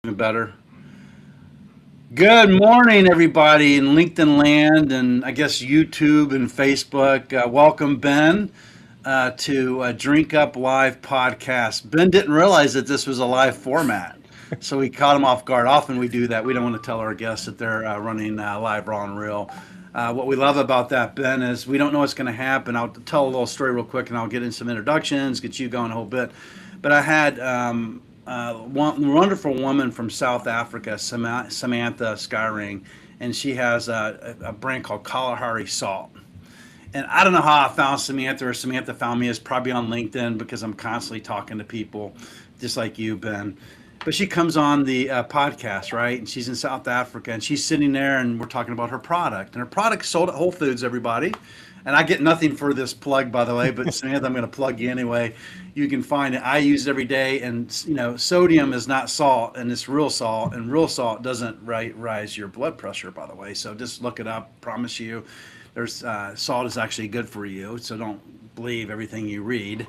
Even better. Good morning, everybody in LinkedIn land and I guess YouTube and Facebook. Welcome, Ben, to Drink Up Live podcast. Ben didn't realize that this was a live format, so we caught him off guard. Often we do that. We don't want to tell our guests that they're running live, raw, and real. What we love about that, Ben, is we don't know what's going to happen. I'll tell a little story real quick and I'll get in some introductions, get you going a whole bit. But I had one wonderful woman from South Africa, Samantha Skyring, and she has a brand called Kalahari Salt. And I don't know how I found Samantha or Samantha found me. It's probably on LinkedIn because I'm constantly talking to people, just like you, Ben. But she comes on the podcast, right? And she's in South Africa, and she's sitting there, and we're talking about her product. And her product sold at Whole Foods, everybody. And I get nothing for this plug, by the way. But Samantha, I'm going to plug you anyway. You can find it. I use it every day, and sodium is not salt, and it's real salt, and real salt doesn't rise your blood pressure, by the way. So just look it up. Promise you, there's salt is actually good for you. So don't believe everything you read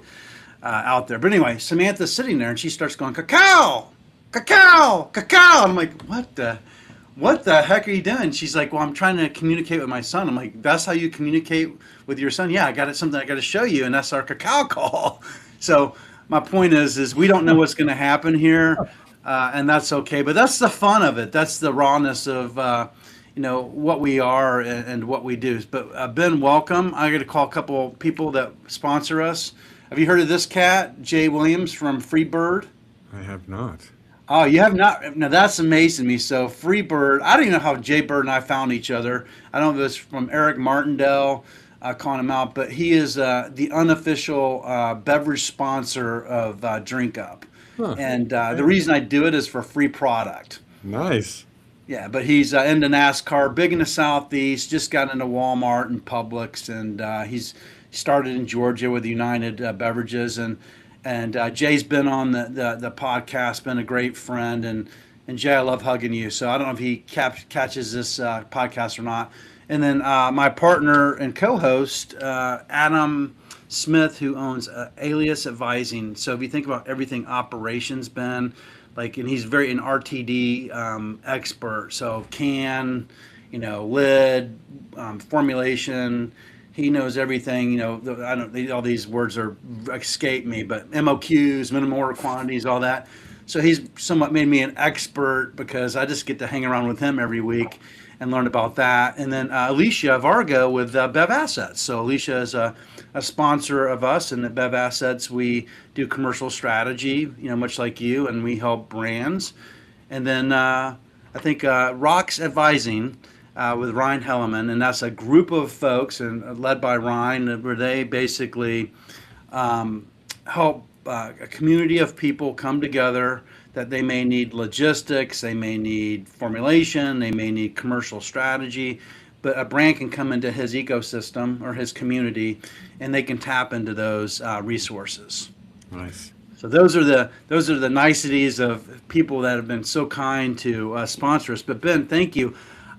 out there. But anyway, Samantha's sitting there, and she starts going cacao, cacao, cacao. I'm like, what the heck are you doing? She's like, well, I'm trying to communicate with my son. I'm like, that's how you communicate with your son? Yeah, I got it, something I got to show you, and that's our cacao call. So my point is we don't know what's going to happen here, and that's okay. But that's the fun of it. That's the rawness of what we are and what we do. But Ben, welcome. I got to call a couple people that sponsor us. Have you heard of this cat, Jay Williams from Freebird? I have not. Oh, you have not? Now that's amazing me. So Freebird, I don't even know how Jay Bird and I found each other. I don't know if it's from Eric Martindale calling him out, but he is the unofficial beverage sponsor of Drink Up. Huh. And the reason I do it is for free product. Nice. Yeah, but he's into NASCAR, big in the Southeast, just got into Walmart and Publix, and he's started in Georgia with United Beverages. And Jay's been on the podcast, been a great friend, and Jay, I love hugging you. So I don't know if he catches this podcast or not. And then my partner and co-host Adam Smith, who owns Alias Advising. So if you think about everything operations, Ben, and he's very an RTD expert. So can, lid, formulation. He knows everything. I don't. All these words are escape me, but MOQs, minimum order quantities, all that. So he's somewhat made me an expert because I just get to hang around with him every week and learn about that. And then Alicia Vargo with Bev Assets. So Alicia is a sponsor of us, and at Bev Assets we do commercial strategy, much like you, and we help brands. And then I think Rocks Advising with Ryan Helleman, and that's a group of folks and led by Ryan, where they basically help a community of people come together that they may need logistics, they may need formulation, they may need commercial strategy, but a brand can come into his ecosystem or his community, and they can tap into those resources. Nice. So those are the niceties of people that have been so kind to sponsor us. But Ben, thank you.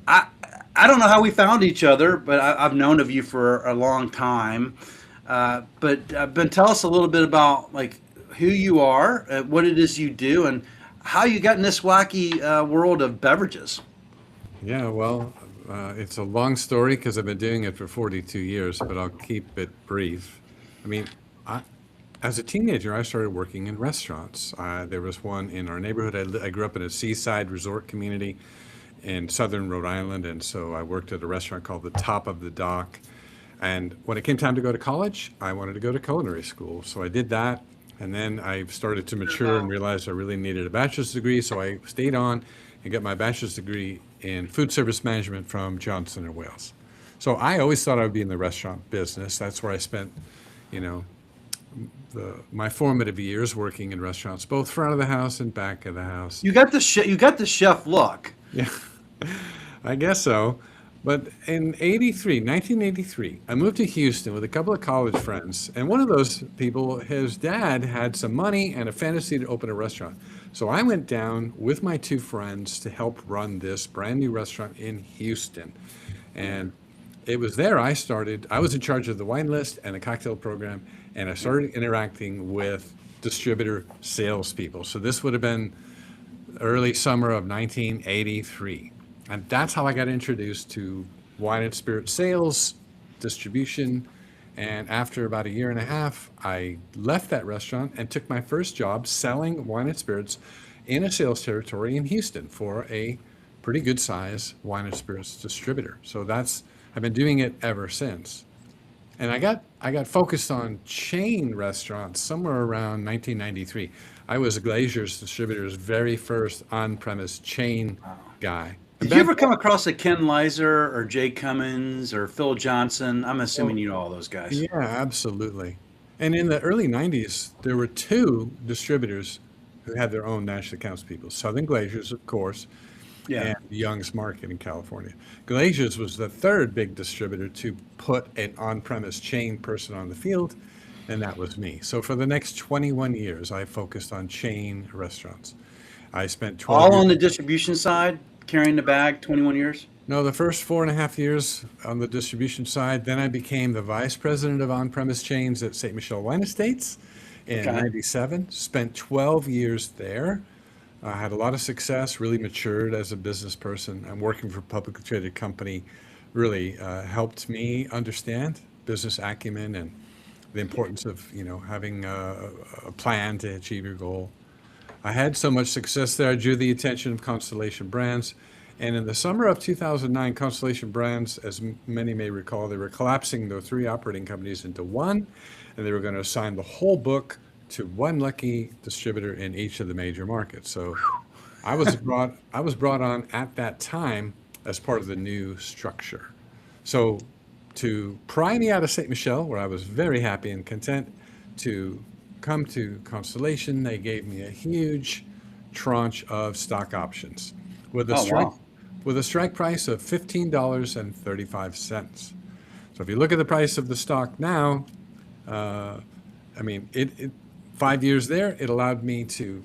I don't know how we found each other, but I've known of you for a long time. But Ben, tell us a little bit about who you are, what it is you do, and how you got in this wacky world of beverages. Yeah, well, it's a long story because I've been doing it for 42 years, but I'll keep it brief. I mean, as a teenager, I started working in restaurants. There was one in our neighborhood. I grew up in a seaside resort community in southern Rhode Island, and so I worked at a restaurant called the Top of the Dock. And when it came time to go to college, I wanted to go to culinary school, so I did that. And then I started to mature and realized I really needed a bachelor's degree, so I stayed on and got my bachelor's degree in food service management from Johnson and Wales. So I always thought I would be in the restaurant business. That's where I spent, my formative years working in restaurants, both front of the house and back of the house. You got the chef look. Yeah, I guess so. But in 1983, I moved to Houston with a couple of college friends. And one of those people, his dad had some money and a fantasy to open a restaurant. So I went down with my two friends to help run this brand new restaurant in Houston. And it was there I was in charge of the wine list and the cocktail program, and I started interacting with distributor salespeople. So this would have been early summer of 1983. And that's how I got introduced to wine and spirit sales, distribution. And after about a year and a half, I left that restaurant and took my first job selling wine and spirits in a sales territory in Houston for a pretty good size wine and spirits distributor. So I've been doing it ever since. And I got focused on chain restaurants somewhere around 1993. I was Glazier's distributor's very first on-premise chain guy. And Did you back ever come across a Ken Lizer or Jay Cummins or Phil Johnson? I'm assuming you know all those guys. Yeah, absolutely. And in the early 90s, there were two distributors who had their own national accounts people. Southern Glaciers, of course, Yeah. and Young's Market in California. Glaciers was the third big distributor to put an on-premise chain person on the field, and that was me. So for the next 21 years, I focused on chain restaurants. I spent 12 All years. on the distribution side, carrying the bag, 21 years. No, the first 4.5 years on the distribution side. Then I became the vice president of on-premise chains at St. Michel Wine Estates in Okay. '97. Spent 12 years there. I had a lot of success, really matured as a business person. I'm working for a publicly traded company really helped me understand business acumen and the importance of, having a plan to achieve your goal. I had so much success there, I drew the attention of Constellation Brands. And in the summer of 2009, Constellation Brands, as many may recall, they were collapsing their three operating companies into one, and they were going to assign the whole book to one lucky distributor in each of the major markets. So I was brought on at that time as part of the new structure. So to pry me out of St. Michel, where I was very happy and content, to come to Constellation, they gave me a huge tranche of stock options with a Oh, strike wow. with a strike price of $15.35. So if you look at the price of the stock now, uh, I mean, 5 years there, it allowed me to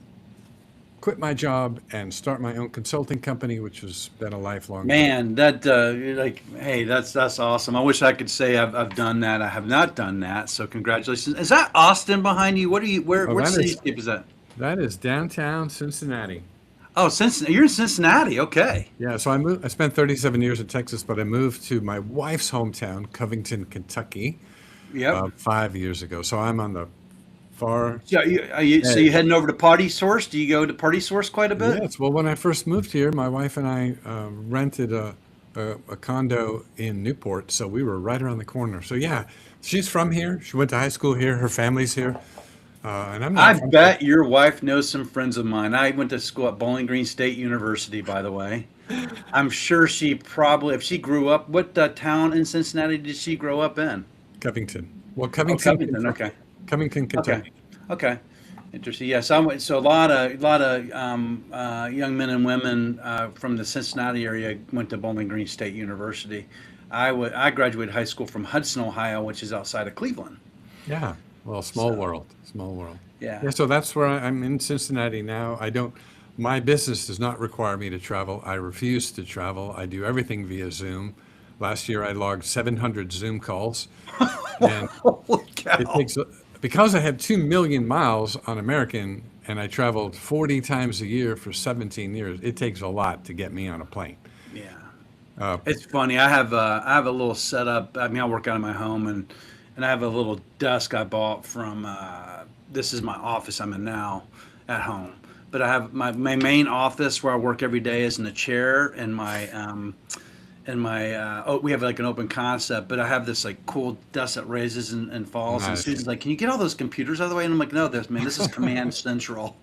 quit my job and start my own consulting company, which has been a lifelong dream. Man, you're like, hey, that's awesome. I wish I could say I've done that. I have not done that. So congratulations. Is that Austin behind you? What are you? Where? Oh, What cityscape is that? that is downtown Cincinnati. Oh, Cincinnati. You're in Cincinnati. Okay. Yeah, so I spent 37 years in Texas, but I moved to my wife's hometown, Covington, Kentucky, Yep. about 5 years ago. So I'm on the far So so you edge. heading over to Party Source? Do you go to Party Source quite a bit? Yes, well, when I first moved here, my wife and I rented a condo in Newport, so we were right around the corner. So yeah, she's from here. She went to high school here. Her family's here, and I'm I not from. bet your wife knows some friends of mine. I went to school at Bowling Green State University, by the way. I'm sure she probably, if she grew up, what town in Cincinnati did she grow up in? Covington. Well, Oh, Covington, Covington. Okay. Kentucky. Covington, Okay. Kentucky. Okay. Interesting. Yes. So a lot of young men and women from the Cincinnati area went to Bowling Green State University. I graduated high school from Hudson, Ohio, which is outside of Cleveland. Yeah. Well, small So world. Small world. yeah. Yeah. So that's where I'm in Cincinnati now. I don't. My business does not require me to travel. I refuse to travel. I do everything via Zoom. Last year, I logged 700 Zoom calls, and Holy it cow. takes because I have 2 million miles on American and I traveled 40 times a year for 17 years. It takes a lot to get me on a plane. Yeah. Uh, It's funny. I have a little setup. I mean, I work out of my home, and I have a little desk I bought from. This is my office I'm in now, at home. But I have my main office where I work every day is in the chair, and we have like an open concept. But I have this like cool desk that raises and falls. And nice. Susan's like, "Can you get all those computers out of the way?" And I'm like, "No, this is Command Central."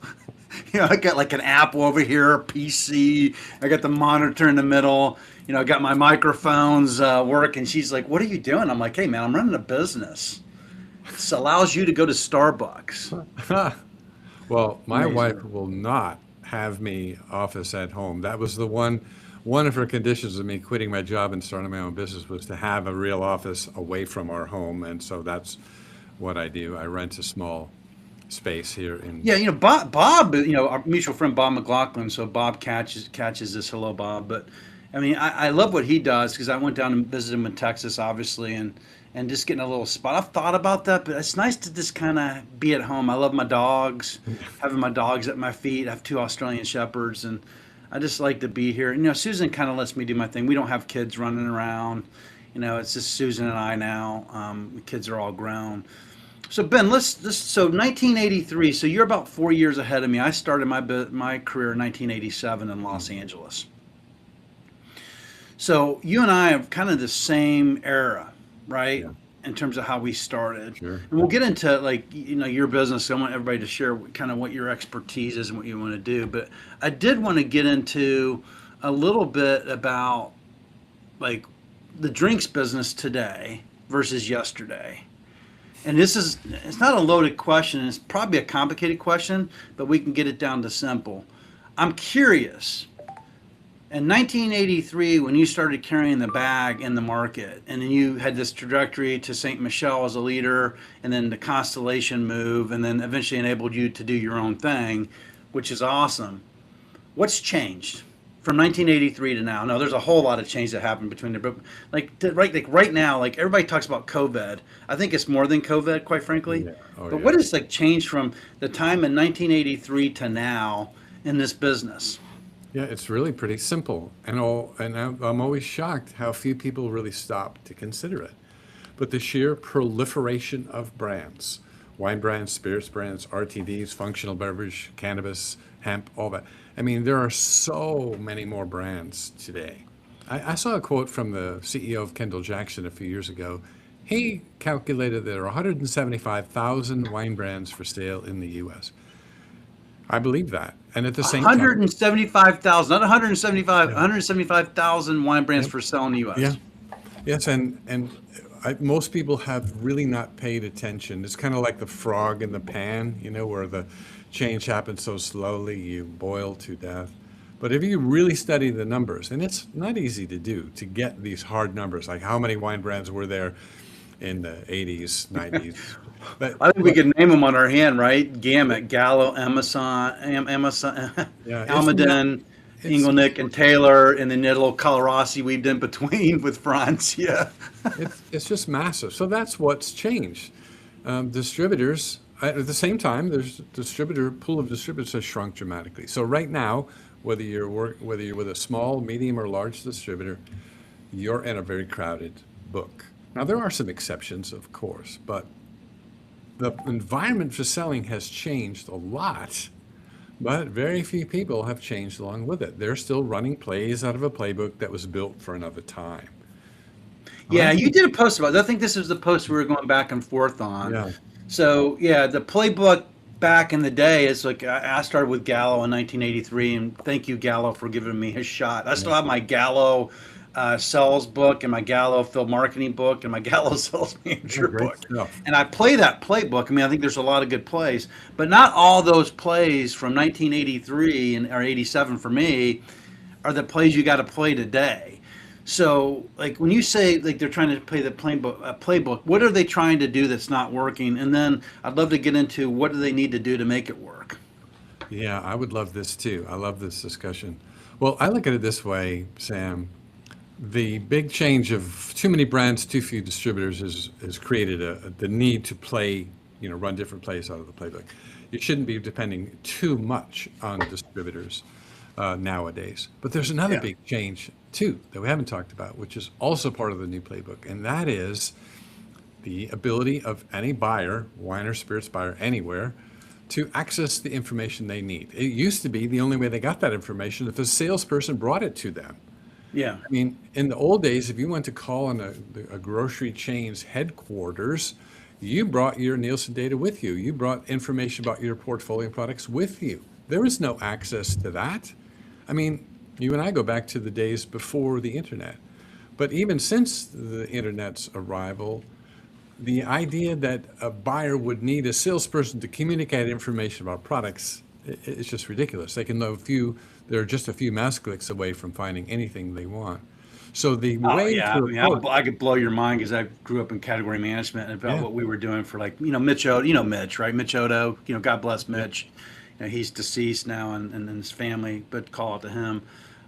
I got like an Apple over here, a PC. I got the monitor in the middle. I got my microphones working. She's like, "What are you doing?" I'm like, "Hey, man, I'm running a business. This allows you to go to Starbucks." Well, my Amazing. wife will not have me office at home. That was one of her conditions of me quitting my job and starting my own business was to have a real office away from our home, and so that's what I do. I rent a small space here in. Yeah, Bob, our mutual friend Bob McLaughlin. So Bob catches this. Hello, Bob. But I mean, I love what he does because I went down and visited him in Texas, obviously, and just getting a little spot. I've thought about that, but it's nice to just kind of be at home. I love my dogs, having my dogs at my feet. I have two Australian Shepherds, and I just like to be here. And, Susan kind of lets me do my thing. We don't have kids running around. It's just Susan and I now. The kids are all grown. So Ben, so 1983. So you're about 4 years ahead of me. I started my career in 1987 in Los Angeles. So you and I have kind of the same era, right? Yeah, In terms of how we started. sure. And we'll get into your business. I want everybody to share kind of what your expertise is and what you want to do. But I did want to get into a little bit about like the drinks business today versus yesterday. And it's not a loaded question. It's probably a complicated question, but we can get it down to simple. I'm curious. In 1983, when you started carrying the bag in the market, and then you had this trajectory to St. Michel as a leader, and then the Constellation move, and then eventually enabled you to do your own thing, which is awesome. What's changed from 1983 to now? No, there's a whole lot of change that happened between there, but right now, like everybody talks about COVID. I think it's more than COVID, quite frankly. Yeah. Oh, But yeah. what has changed from the time in 1983 to now in this business? Yeah, it's really pretty simple. And I'm always shocked how few people really stop to consider it. But the sheer proliferation of brands, wine brands, spirits brands, RTDs, functional beverage, cannabis, hemp, all that. I mean, there are so many more brands today. I saw a quote from the CEO of Kendall Jackson a few years ago. He calculated there are 175,000 wine brands for sale in the US. I believe that. And at the same time, 175,000, not 175, yeah, 175,000 wine brands yep, for sale in the yeah, U.S. yes, most people have really not paid attention. It's kind of like the frog in the pan, where the change happens so slowly, you boil to death. But if you really study the numbers, and it's not easy to do, to get these hard numbers, like how many wine brands were there in the 80s, 90s. But, I think we but could name them on our hand, right? Gamut, Gallo, Emerson, yeah, Almaden, it's Inglenick, and Taylor, and then a little Colorasi weaved in between with Francia. it's just massive. So that's what's changed. Distributors, at the same time, there's pool of distributors has shrunk dramatically. So right now, whether you're with a small, medium, or large distributor, you're in a very crowded book. Now there are some exceptions, of course, but the environment for selling has changed a lot. But very few people have changed along with it. They're still running plays out of a playbook that was built for another time. I Yeah, you think, did a post about it. I think this is the post we were going back and forth on. yeah, So, yeah, the playbook back in the day is like I started with Gallo in 1983, and thank you, Gallo, for giving me his shot. I yeah, still have my Gallo sales book and my Gallo field marketing book and my Gallo sales yeah, manager great book. stuff. And I play that playbook. I mean, I think there's a lot of good plays, but not all those plays from 1983 or 87 for me are the plays you got to play today. So, like when you say like they're trying to play the playbook, what are they trying to do that's not working? And then I'd love to get into what do they need to do to make it work. Yeah, I would love this too. I love this discussion. Well, I look at it this way, Sam. The big change of too many brands, too few distributors has created the need to play, run different plays out of the playbook. You shouldn't be depending too much on distributors nowadays. But there's another Yeah. big change too that we haven't talked about, which is also part of the new playbook, and that is the ability of any buyer, wine or spirits buyer anywhere, to access the information they need. It used to be the only way they got that information if a salesperson brought it to them. Yeah. I mean, in the old days, if you went to call on a grocery chain's headquarters, you brought your Nielsen data with you. You brought information about your portfolio products with you. There was no access to that. I mean, you and I go back to the days before the internet. But even since the internet's arrival, the idea that a buyer would need a salesperson to communicate information about products, it's just ridiculous. They can know they're just a few mouse clicks away from finding anything they want. So the Oh way yeah, I to mean, approach, I could blow your mind because I grew up in category management and about yeah, what we were doing for Mitch Odo, Mitch, right? Mitch Odo, God bless yeah, Mitch. He's deceased now and his family, but call out to him.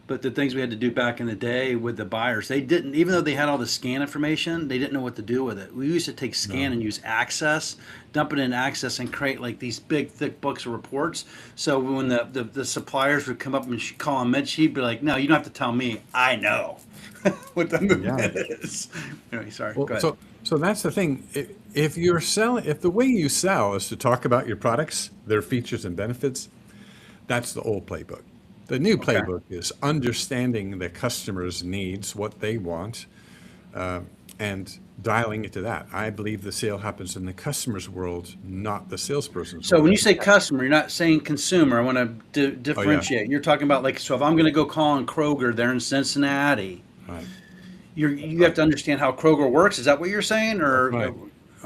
but the things we had to do back in the day with the buyers, they didn't, even though they had all the scan information, they didn't know what to do with it. We used to take scan No. and use Access, dump it in Access, and create like these big, thick books of reports. So when the suppliers would come up and call on Med, she'd be like, no, you don't have to tell me. I know what the Yeah. movement is. Anyway, sorry. Well, Go ahead. so that's the thing. If you're selling, if the way you sell is to talk about your products, their features and benefits, that's the old playbook. The new Okay. playbook is understanding the customer's needs, what they want, and dialing it to that. I believe the sale happens in the customer's world, not the salesperson's So when world. you say customer, you're not saying consumer. I want to Oh, yeah. differentiate. You're talking about like, so if I'm going to go call on Kroger there in Cincinnati, Right. you have to understand how Kroger works. Is that what you're saying? Or Right. okay.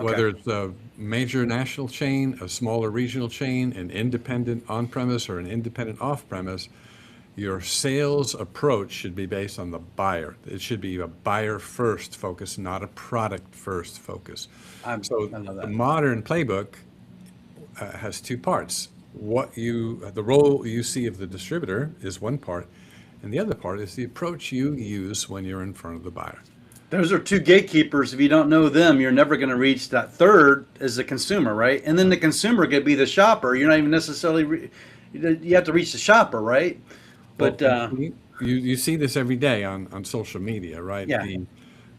Whether it's a major national chain, a smaller regional chain, an independent on-premise or an independent off-premise, your sales approach should be based on the buyer. It should be a buyer-first focus, not a product-first focus. So I love the that. modern playbook has two parts. The role you see of the distributor is one part, and the other part is the approach you use when you're in front of the buyer. Those are two gatekeepers. If you don't know them, you're never going to reach that third as the consumer, right? And then the consumer could be the shopper. You're not even necessarily, you have to reach the shopper, right? But Well, you see this every day on social media, right? Yeah.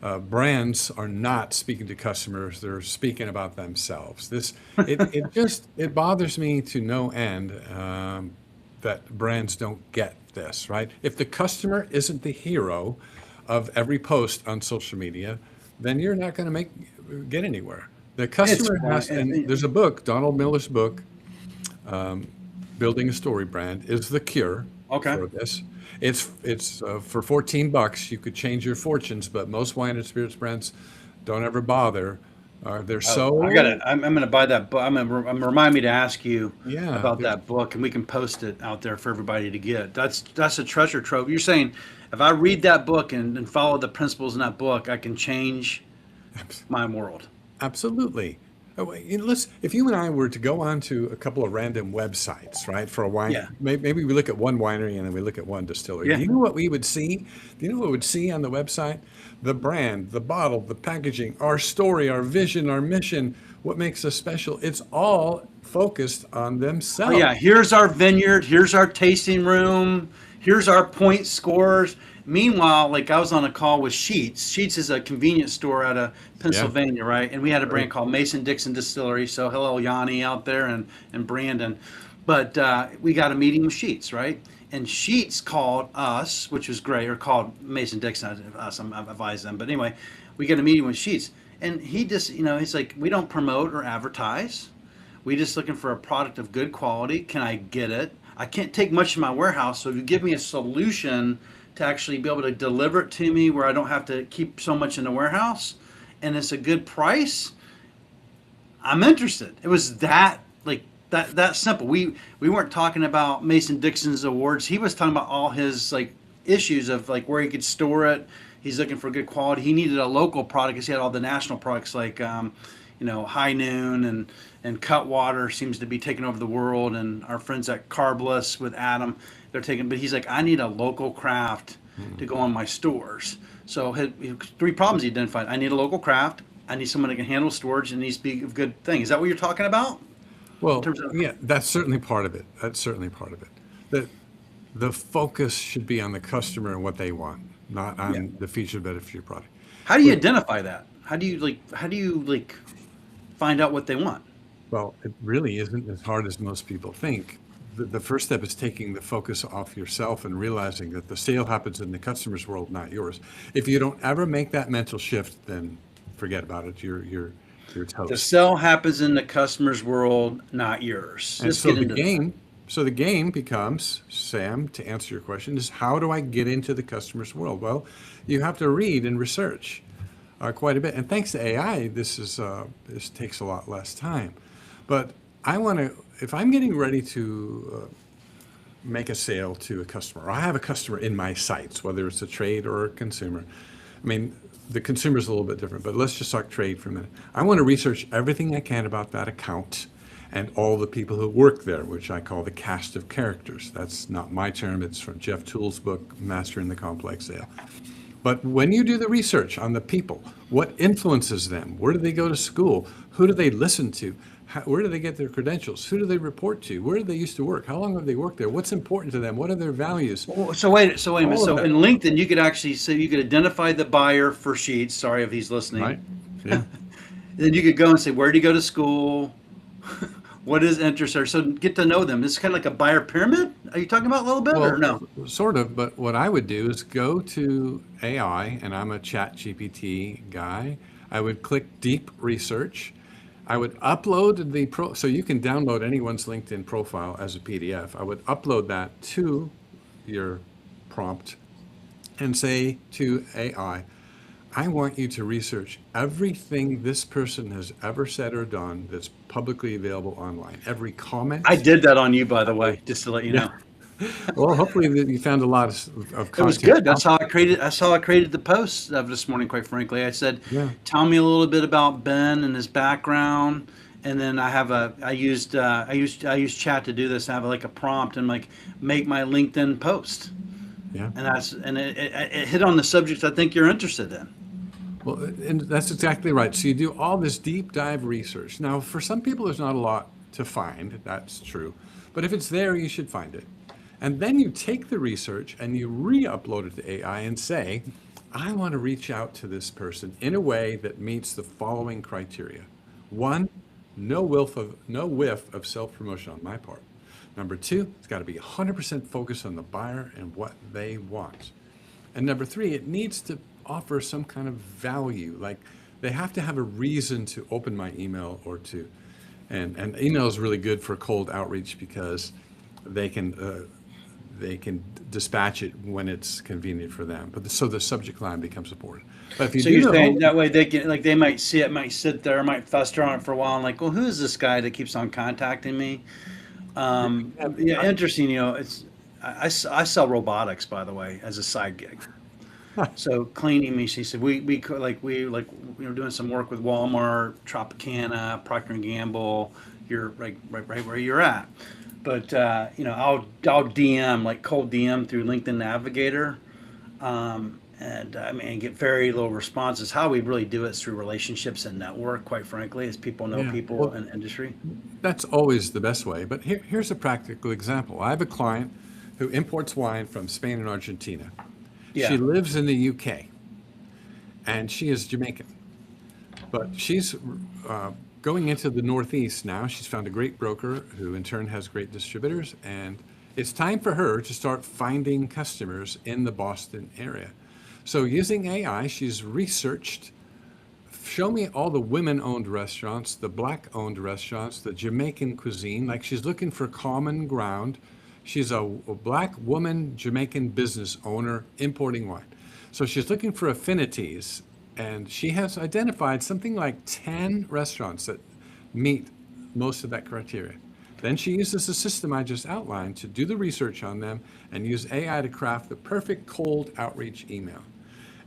The brands are not speaking to customers; they're speaking about themselves. It bothers me to no end that brands don't get this, right? If the customer isn't the hero of every post on social media, then you're not going to get anywhere. The customer has, and there's a book, Donald Miller's book, Building a Story Brand, is the cure Okay. for this. It's for $14. You could change your fortunes, but most wine and spirits brands don't ever bother. They're so I'm going to buy that book. I'm remind me to ask you Yeah, about they're- that book, and we can post it out there for everybody to get. That's a treasure trove. You're saying if I read that book and follow the principles in that book, I can change my world. absolutely. Oh, if you and I were to go on to a couple of random websites, right, for a wine, Yeah. maybe we look at one winery and then we look at one distillery. Yeah. Do you know what we would see? Do you know what we would see on the website? The brand, the bottle, the packaging, our story, our vision, our mission, what makes us special. It's all focused on Oh themselves. yeah, here's our vineyard, here's our tasting room, here's our point scores. Meanwhile, like I was on a call with Sheets. Sheets is a convenience store out of Pennsylvania, right? And we had a brand called Mason Dixon Distillery. So hello, Yanni out there and Brandon. But we got a meeting with Sheets, right? And Sheets called us, which was great, or called Mason Dixon, us, I advised them. But anyway, we got a meeting with Sheets. And he just, he's like, we don't promote or advertise. We just looking for a product of good quality. Can I get it? I can't take much in my warehouse, so if you give me a solution to actually be able to deliver it to me where I don't have to keep so much in the warehouse, and it's a good price, I'm interested. It was that like that simple. We weren't talking about Mason Dixon's awards. He was talking about all his like issues of like where he could store it. He's looking for good quality. He needed a local product because he had all the national products like High Noon and Cutwater seems to be taking over the world, and our friends at Carbless with Adam, they're taking. But he's like, I need a local craft to go on my stores. So he had three problems he identified. I need a local craft. I need someone that can handle storage and needs to be a good thing. Is that what you're talking about? Well, terms of- yeah, that's certainly part of it. That's certainly part of it. The focus should be on the customer and what they want, not on the feature benefit of your product. How do you identify that? How do you find out what they want? Well, it really isn't as hard as most people think. The first step is taking the focus off yourself and realizing that the sale happens in the customer's world, not yours. If you don't ever make that mental shift, then forget about it. You're The toast. sell happens in the customer's world, not yours. And Just so get into that. so the game becomes, Sam, to answer your question, is how do I get into the customer's world? Well, you have to read and research quite a bit. And thanks to AI, this takes a lot less time. But if I'm getting ready to make a sale to a customer, or I have a customer in my sites, whether it's a trade or a consumer. I mean, the consumer's a little bit different, but let's just talk trade for a minute. I want to research everything I can about that account and all the people who work there, which I call the cast of characters. That's not my term, it's from Jeff Toole's book, Mastering the Complex Sale. But when you do the research on the people, what influences them? Where do they go to school? Who do they listen to? Where do they get their credentials? Who do they report to? Where do they used to work? How long have they worked there? What's important to them? What are their values? So wait a minute. All So of in that. LinkedIn, you could actually say you could identify the buyer for Sheets. Sorry if he's listening. Right? Yeah. Then you could go and say, where did he go to school? What is interest are? So get to know them. It's kind of like a buyer pyramid. Are you talking about a little bit or no? Well, sort of, but what I would do is go to AI, and I'm a Chat GPT guy. I would click deep research. I would upload so you can download anyone's LinkedIn profile as a PDF. I would upload that to your prompt and say to AI, I want you to research everything this person has ever said or done that's publicly available online. Every comment. I did that on you, by the way, just to let you Yeah. know. Well, hopefully you found a lot of It was content. good. That's how I created. That's how I created the post of this morning. Quite frankly, I said, Yeah. "Tell me a little bit about Ben and his background." And then I used chat to do this. I have like a prompt and like make my LinkedIn post, Yeah. and it hit on the subjects I think you're interested in. Well, and that's exactly right. So you do all this deep dive research. Now, for some people, there's not a lot to find. That's true. But if it's there, you should find it. And then you take the research and you re-upload it to AI and say, I want to reach out to this person in a way that meets the following criteria. One, no whiff of self-promotion on my part. Number two, it's got to be 100% focused on the buyer and what they want. And number three, it needs to offer some kind of value. Like they have to have a reason to open my email and email is really good for cold outreach because they can dispatch it when it's convenient for them. But so the subject line becomes important. But if you So do you're the saying whole- that way they can like they might see it, might sit there, might fester on it for a while, and like, well, who is this guy that keeps on contacting me? Yeah, interesting. I sell robotics, by the way, as a side gig. So cleaning me, she said we doing some work with Walmart, Tropicana, Procter and Gamble. You're right where you're at, but I'll DM like cold DM through LinkedIn Navigator, and I mean get very little responses. How we really do it is through relationships and network. Quite frankly, as people know Yeah, people well, in industry. that's always the best way. But here's a practical example. I have a client who imports wine from Spain and Argentina. Yeah. She lives in the UK, and she is Jamaican. But she's going into the Northeast now. She's found a great broker who, in turn, has great distributors, and it's time for her to start finding customers in the Boston area. So, using AI, she's researched. Show me all the women-owned restaurants, the black-owned restaurants, the Jamaican cuisine. Like she's looking for common ground. She's a black woman Jamaican business owner importing wine. So she's looking for affinities, and she has identified something like 10 restaurants that meet most of that criteria. Then she uses the system I just outlined to do the research on them and use AI to craft the perfect cold outreach email.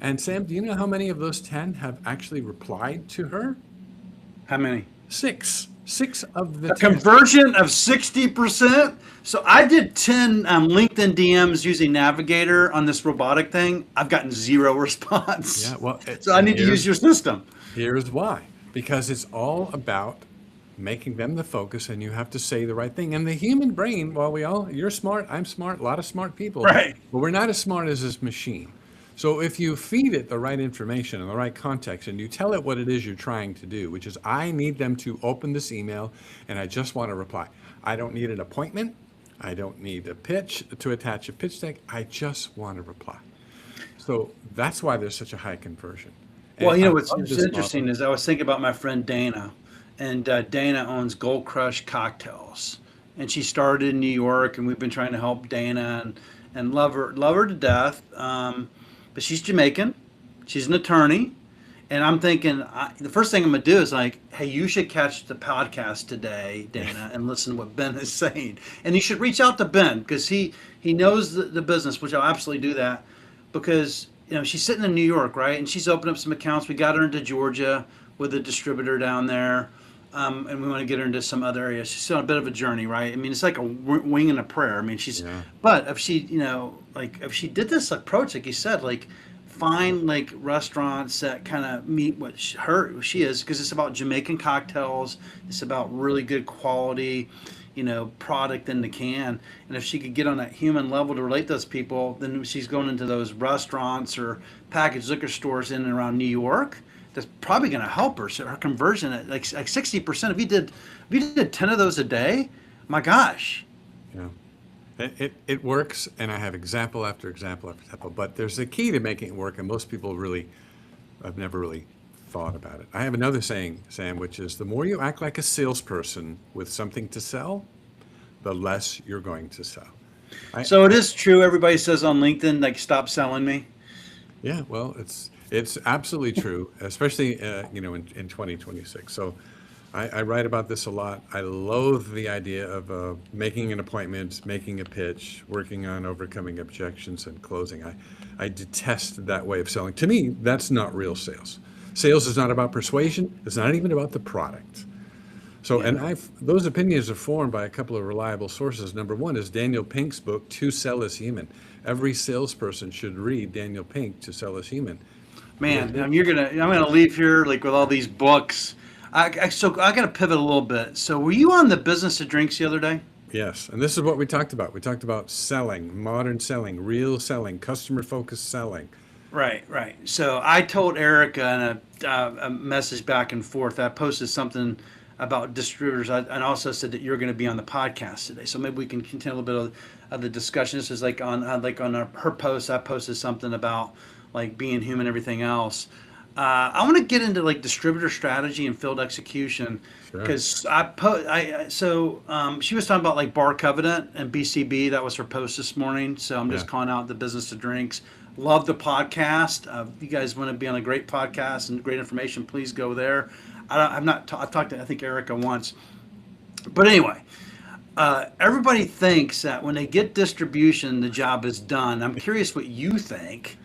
And Sam, do you know how many of those 10 have actually replied to her? How many? 6. 6 of the A 10. conversion of 60%. So I did 10 LinkedIn DMs using Navigator on this robotic thing. I've gotten zero response. Yeah, well, So I need to use your system. Here's why. Because it's all about making them the focus, and you have to say the right thing. And the human brain, you're smart, I'm smart, a lot of smart people. Right. But we're not as smart as this machine. So if you feed it the right information and the right context, and you tell it what it is you're trying to do, which is, I need them to open this email, and I just want to reply. I don't need an appointment. I don't need a pitch to attach a pitch deck. I just want to reply. So that's why there's such a high conversion. And Well, I what's love this interesting model. is I was thinking about my friend Dana, and Dana owns Gold Crush Cocktails, and she started in New York, and we've been trying to help Dana and love her to death. But she's Jamaican, she's an attorney, and I'm thinking the first thing I'm gonna do is like, hey, you should catch the podcast today, Dana, and listen to what Ben is saying, and you should reach out to Ben because he knows the business, which I'll absolutely do that because she's sitting in New York, right, and she's opened up some accounts. We got her into Georgia with a distributor down there, and we want to get her into some other areas. She's on a bit of a journey, right? I mean, it's like a wing and a prayer. I mean, Yeah. but if she, like if she did this approach, like you said, like find like restaurants that kind of meet what she is, because it's about Jamaican cocktails. It's about really good quality, product in the can. And if she could get on that human level to relate to those people, then she's going into those restaurants or packaged liquor stores in and around New York. That's probably going to help her. So her conversion at like 60%. If you did 10 of those a day, my gosh. Yeah. It works, and I have example after example after example. But there's a key to making it work, and most people really have never really thought about it. I have another saying, Sam, which is the more you act like a salesperson with something to sell, the less you're going to sell. I, So it is true. Everybody says on LinkedIn, like, stop selling me. Yeah, well, it's absolutely true, especially in 2026. So I write about this a lot. I loathe the idea of making an appointment, making a pitch, working on overcoming objections and closing. I detest that way of selling. To me, that's not real sales. Sales is not about persuasion. It's not even about the product. So, Yeah. and those opinions are formed by a couple of reliable sources. Number one is Daniel Pink's book, To Sell as Human. Every salesperson should read Daniel Pink, To Sell as Human. Man, I'm gonna leave here like with all these books. So I gotta pivot a little bit. So were you on the Business of Drinks the other day? Yes, and this is what we talked about. We talked about selling, modern selling, real selling, customer-focused selling. Right, right. So I told Erica in a message back and forth. I posted something about distributors, and also said that you're going to be on the podcast today. So maybe we can continue a little bit of the discussion. This is like on her post. I posted something about like being human, everything else. I want to get into like distributor strategy and field execution Sure. because she was talking about like Bar Covenant and BCB. That was her post this morning. So I'm Yeah. just calling out the Business of Drinks. Love the podcast. If you guys want to be on a great podcast and great information, please go there. I've talked to I think Erica once, but anyway, everybody thinks that when they get distribution, the job is done. I'm curious what you think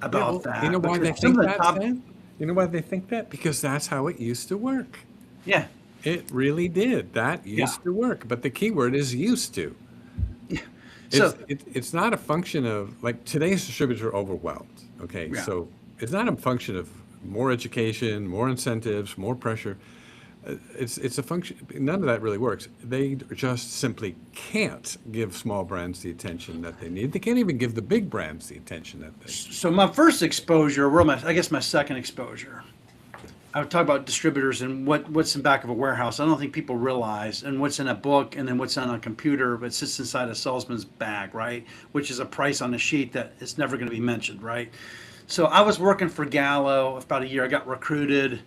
Yeah, about well, you know that why they because some think of the that, top, Sam? You know why they think that? Because that's how it used to work. yeah, It really did. That yeah, used to work. But the key word is used to. yeah. It's So it's not a function of like today's distributors are overwhelmed. Okay, yeah. so it's not a function of more education, more incentives, more pressure. It's a function. None of that really works. They just simply can't give small brands the attention that they need. They can't even give the big brands the attention that they. So my first exposure, I guess my second exposure. I would talk about distributors and what's in back of a warehouse. I don't think people realize, and what's in a book, and then what's on a computer, but sits inside a salesman's bag, right? Which is a price on a sheet that is never going to be mentioned, right? So I was working for Gallo about a year. I got recruited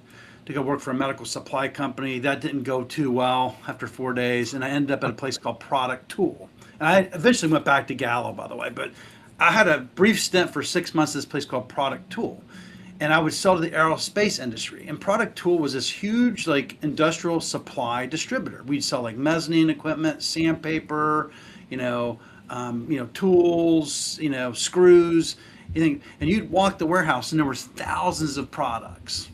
to go work for a medical supply company. That didn't go too well after 4 days, and I ended up at a place called Product Tool. And I eventually went back to Gallo, by the way, but I had a brief stint for 6 months at this place called Product Tool. And I would sell to the aerospace industry. And Product Tool was this huge like industrial supply distributor. We'd sell like mezzanine equipment, sandpaper, tools, screws, anything. And you'd walk the warehouse and there was thousands of products,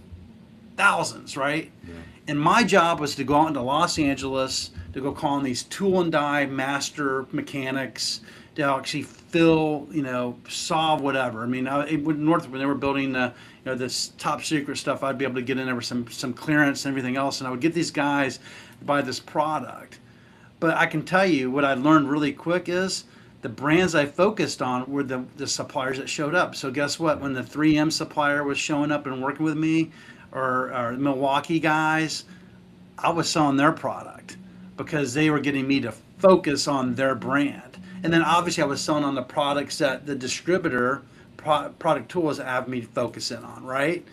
thousands, right? Yeah. And my job was to go out into Los Angeles to go call on these tool and die master mechanics to actually fill, solve whatever. I mean, when Northrop, when they were building this top secret stuff, I'd be able to get in there with some clearance and everything else, and I would get these guys to buy this product. But I can tell you what I learned really quick is the brands I focused on were the suppliers that showed up. So guess what? When the 3M supplier was showing up and working with me, or Milwaukee guys, I was selling their product because they were getting me to focus on their brand. And then obviously I was selling on the products that the distributor Product Tool was having me focus in on, right?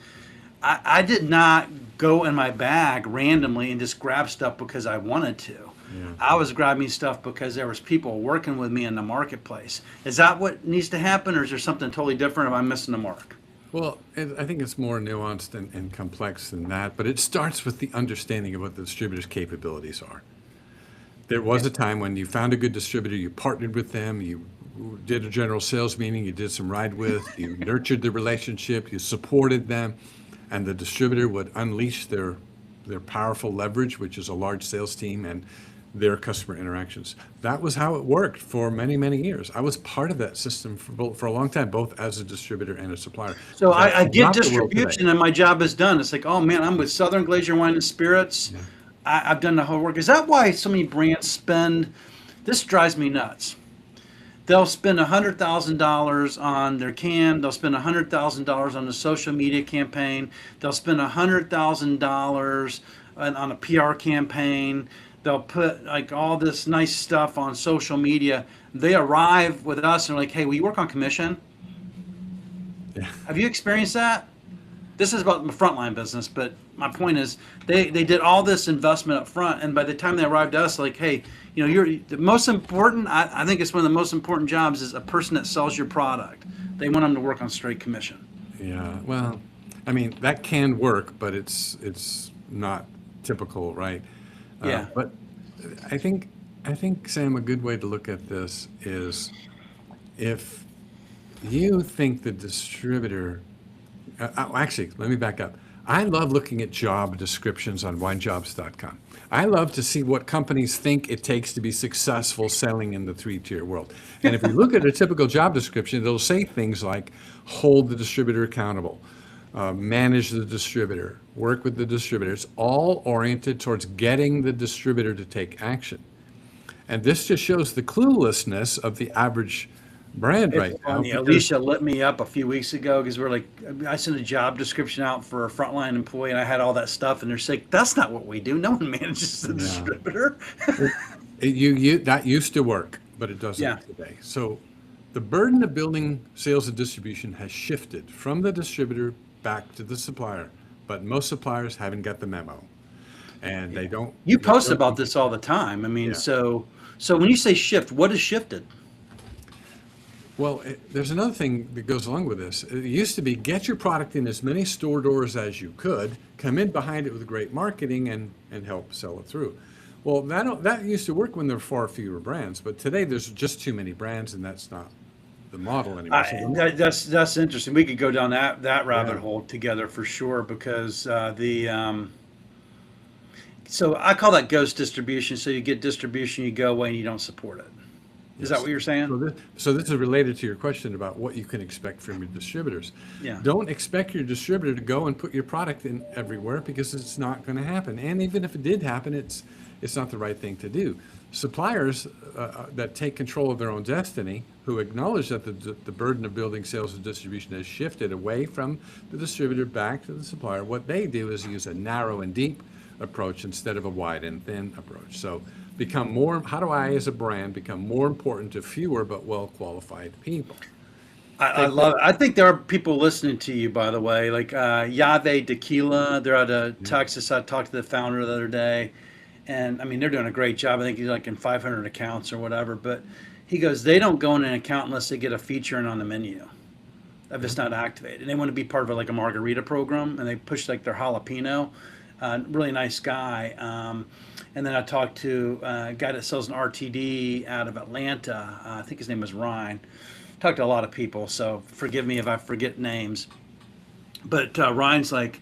I did not go in my bag randomly and just grab stuff because I wanted to. Yeah. I was grabbing stuff because there was people working with me in the marketplace. Is that what needs to happen, or is there something totally different? Am I missing the mark? Well, I think it's more nuanced and complex than that, but it starts with the understanding of what the distributor's capabilities are. There was a time when you found a good distributor, you partnered with them, you did a general sales meeting, you did some ride with, you nurtured the relationship, you supported them, and the distributor would unleash their their powerful leverage, which is a large sales team and their customer interactions. That was how it worked for many, many years. I was part of that system for a long time, both as a distributor and a supplier. So That's I get not the world today. distribution and my job is done. It's like, oh man, I'm with Southern Glacier Wine and Spirits. Yeah. I've done the whole work. Is that why so many brands spend? This drives me nuts. They'll spend $100,000 on their can. They'll spend $100,000 on the social media campaign. They'll spend $100,000 on a PR campaign. They'll put like all this nice stuff on social media. They arrive with us and are like, hey, will you work on commission? Yeah. Have you experienced that? This is about the frontline business, but my point is they did all this investment up front, and by the time they arrived at us, like, hey, you're the most important. I think it's one of the most important jobs is a person that sells your product. They want them to work on straight commission. Yeah, well, I mean, that can work, but it's not typical, right? Yeah. But I think, Sam, a good way to look at this is if you think the distributor, actually, let me back up. I love looking at job descriptions on winejobs.com. I love to see what companies think it takes to be successful selling in the three-tier world. And if you look at a typical job description, it'll say things like hold the distributor accountable, manage the distributor, work with the distributor. It's all oriented towards getting the distributor to take action. And this just shows the cluelessness of the average brand right now. Funny. Alicia lit me up a few weeks ago because we're like, I sent a job description out for a frontline employee and I had all that stuff, and they're saying that's not what we do. No one manages the distributor. That used to work, but it doesn't today. So the burden of building sales and distribution has shifted from the distributor back to the supplier, but most suppliers haven't got the memo, and they don't. You post about this all the time. I mean, so when you say shift, what has shifted? Well, there's another thing that goes along with this. It used to be get your product in as many store doors as you could, come in behind it with great marketing, and help sell it through. Well, that used to work when there were far fewer brands, but today there's just too many brands, and that's not the model anymore. That's interesting. We could go down that rabbit hole together for sure, because so I call that ghost distribution. So you get distribution, you go away, and you don't support it. Is that what you're saying? So this is related to your question about what you can expect from your distributors. Yeah. Don't expect your distributor to go and put your product in everywhere, because it's not going to happen. And even if it did happen, it's not the right thing to do. Suppliers that take control of their own destiny, who acknowledge that the burden of building sales and distribution has shifted away from the distributor back to the supplier, what they do is use a narrow and deep approach instead of a wide and thin approach. So how do I as a brand become more important to fewer but well-qualified people? I love it. I think there are people listening to you, by the way, like Yave Tequila. They're out of Texas. I talked to the founder the other day, and I mean, they're doing a great job. I think he's like in 500 accounts or whatever, but he goes, they don't go in an account unless they get a feature in on the menu if it's not activated. And they want to be part of like a margarita program, and they push like their jalapeno. Really nice guy. And then I talked to a guy that sells an RTD out of Atlanta. I think his name was Ryan. Talked to a lot of people, so forgive me if I forget names. But Ryan's like,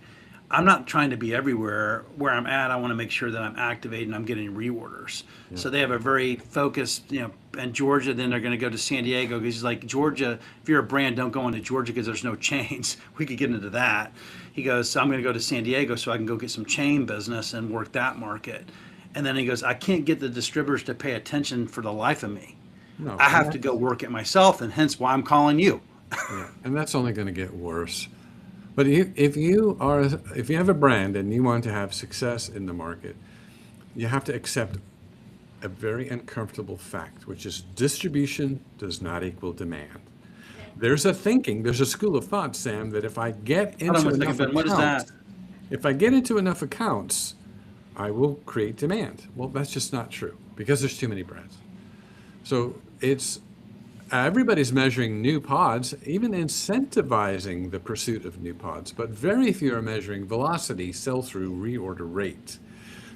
I'm not trying to be everywhere. Where I'm at, I want to make sure that I'm activated and I'm getting reorders. Yeah. So they have a very focused, and Georgia, then they're going to go to San Diego, because he's like, Georgia, if you're a brand, don't go into Georgia because there's no chains. We could get into that. He goes, so I'm going to go to San Diego so I can go get some chain business and work that market. And then he goes, I can't get the distributors to pay attention for the life of me. No, I have to go work it myself, and hence why I'm calling you. Yeah, and that's only going to get worse. But if you have a brand and you want to have success in the market, you have to accept a very uncomfortable fact, which is distribution does not equal demand. There's a school of thought, Sam, that if I get into enough accounts, I will create demand. Well, that's just not true, because there's too many brands. So everybody's measuring new pods, even incentivizing the pursuit of new pods, but very few are measuring velocity, sell-through, reorder rate.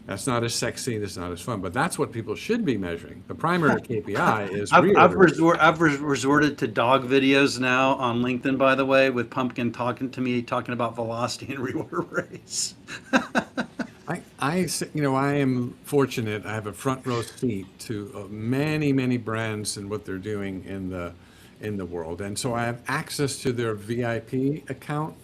That's not as sexy, that's not as fun, but that's what people should be measuring. The primary KPI is reorder. I've resorted to dog videos now on LinkedIn, by the way, with Pumpkin talking to me, talking about velocity and reorder rates. I am fortunate. I have a front row seat to many, many brands and what they're doing in the world, and so I have access to their VIP account.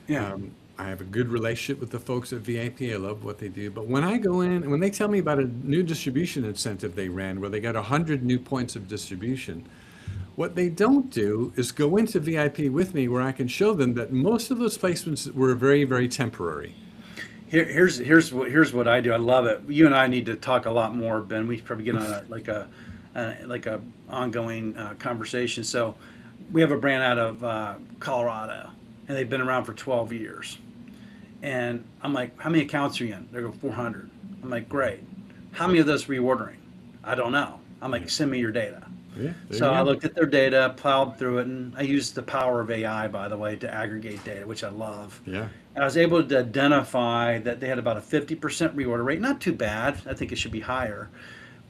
Yeah. I have a good relationship with the folks at VIP. I love what they do. But when I go in and when they tell me about a new distribution incentive they ran where they got 100 new points of distribution, what they don't do is go into VIP with me where I can show them that most of those placements were very, very temporary. Here's what I do. I love it. You and I need to talk a lot more, Ben. We should probably get on a ongoing conversation. So we have a brand out of Colorado, and they've been around for 12 years. And I'm like, how many accounts are you in? They go 400. I'm like, great. How many of those are you ordering? I don't know. I'm like, send me your data. Yeah, there So you I go. looked at their data, plowed through it, and I used the power of AI, by the way, to aggregate data, which I love. Yeah. And I was able to identify that they had about a 50% reorder rate. Not too bad. I think it should be higher.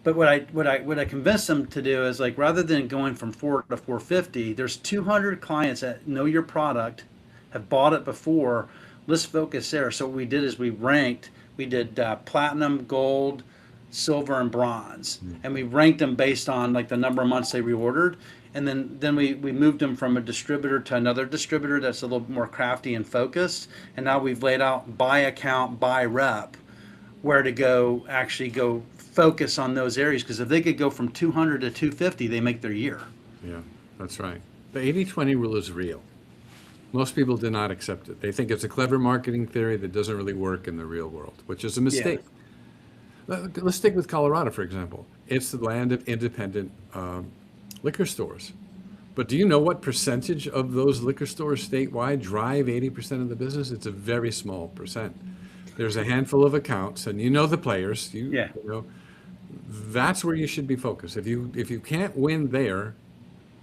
But what I convinced them to do is like rather than going from 4 to 450, there's 200 clients that know your product, have bought it before. Let's focus there. So what we did is we ranked. We did platinum, gold, silver, and bronze, and we ranked them based on like the number of months they reordered. And then we moved them from a distributor to another distributor that's a little bit more crafty and focused. And now we've laid out by account, by rep, where to go actually go focus on those areas. Because if they could go from 200 to 250, they make their year. Yeah, that's right. The 80/20 rule is real. Most people do not accept it. They think it's a clever marketing theory that doesn't really work in the real world, which is a mistake. Let's stick with Colorado, for example. It's the land of independent liquor stores. But do you know what percentage of those liquor stores statewide drive 80% of the business? It's a very small percent. There's a handful of accounts, and you know the players. Yeah. You know, that's where you should be focused. If you can't win there,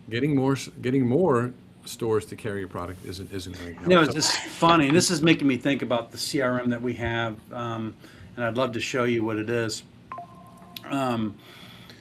getting more stores to carry your product isn't going to help. You know, it's just funny. And this is making me think about the CRM that we have, and I'd love to show you what it is.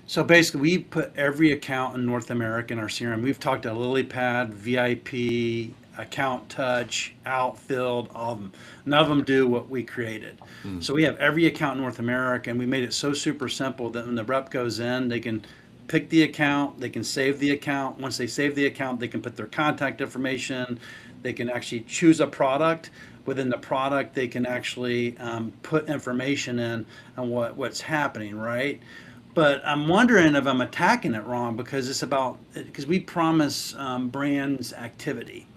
So basically, we put every account in North America in our CRM. We've talked to LilyPad, VIP, Account Touch, Outfield, all of them. None of them do what we created. So we have every account in North America, and we made it so super simple that when the rep goes in, they can pick the account, they can save the account. Once they save the account, they can put their contact information. They can actually choose a product. Within the product, they can actually put information in on what's happening, right? But I'm wondering if I'm attacking it wrong because we promise brands activity.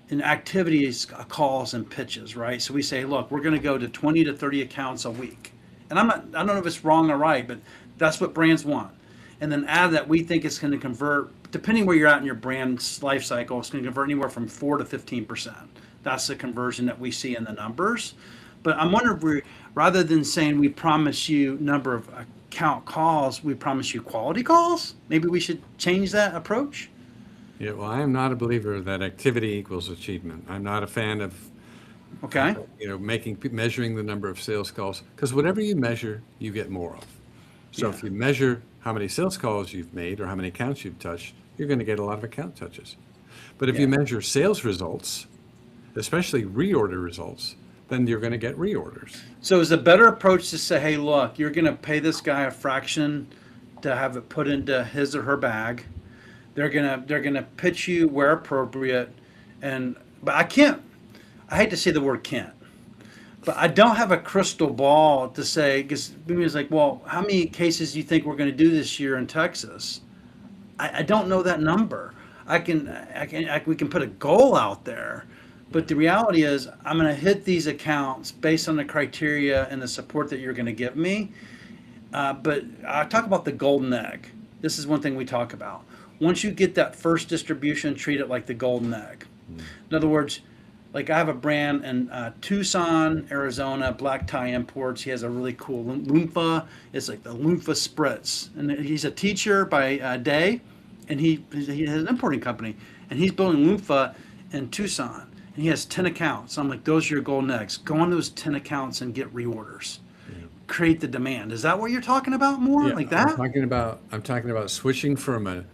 And activity is calls and pitches, right? So we say, look, we're going to go to 20 to 30 accounts a week. And I don't know if it's wrong or right, but that's what brands want. And then out of that, we think it's going to convert, depending where you're at in your brand's life cycle, it's going to convert anywhere from 4 to 15%. That's the conversion that we see in the numbers. But I'm wondering if rather than saying we promise you number of account calls, we promise you quality calls. Maybe we should change that approach. Yeah, well, I am not a believer that activity equals achievement. I'm not a fan of Okay. measuring the number of sales calls, because whatever you measure, you get more of. So if you measure how many sales calls you've made or how many accounts you've touched, you're going to get a lot of account touches. But if you measure sales results, especially reorder results, then you're going to get reorders. So is a better approach to say, hey, look, you're going to pay this guy a fraction to have it put into his or her bag. They're gonna pitch you where appropriate, but I hate to say the word can't, but I don't have a crystal ball to say, because it's like, well, how many cases do you think we're going to do this year in Texas? I don't know that number. We can put a goal out there, but the reality is I'm going to hit these accounts based on the criteria and the support that you're going to give me. But I talk about the golden egg. This is one thing we talk about. Once you get that first distribution, treat it like the golden egg. In other words, like I have a brand in Tucson, Arizona, Black Tie Imports. He has a really cool loofah. It's like the loofah spritz. And he's a teacher by day, and he has an importing company. And he's building loofah in Tucson. And he has 10 accounts. So I'm like, those are your golden eggs. Go on those 10 accounts and get reorders. Create the demand. Is that what you're talking about more? Like that? I'm talking about switching from a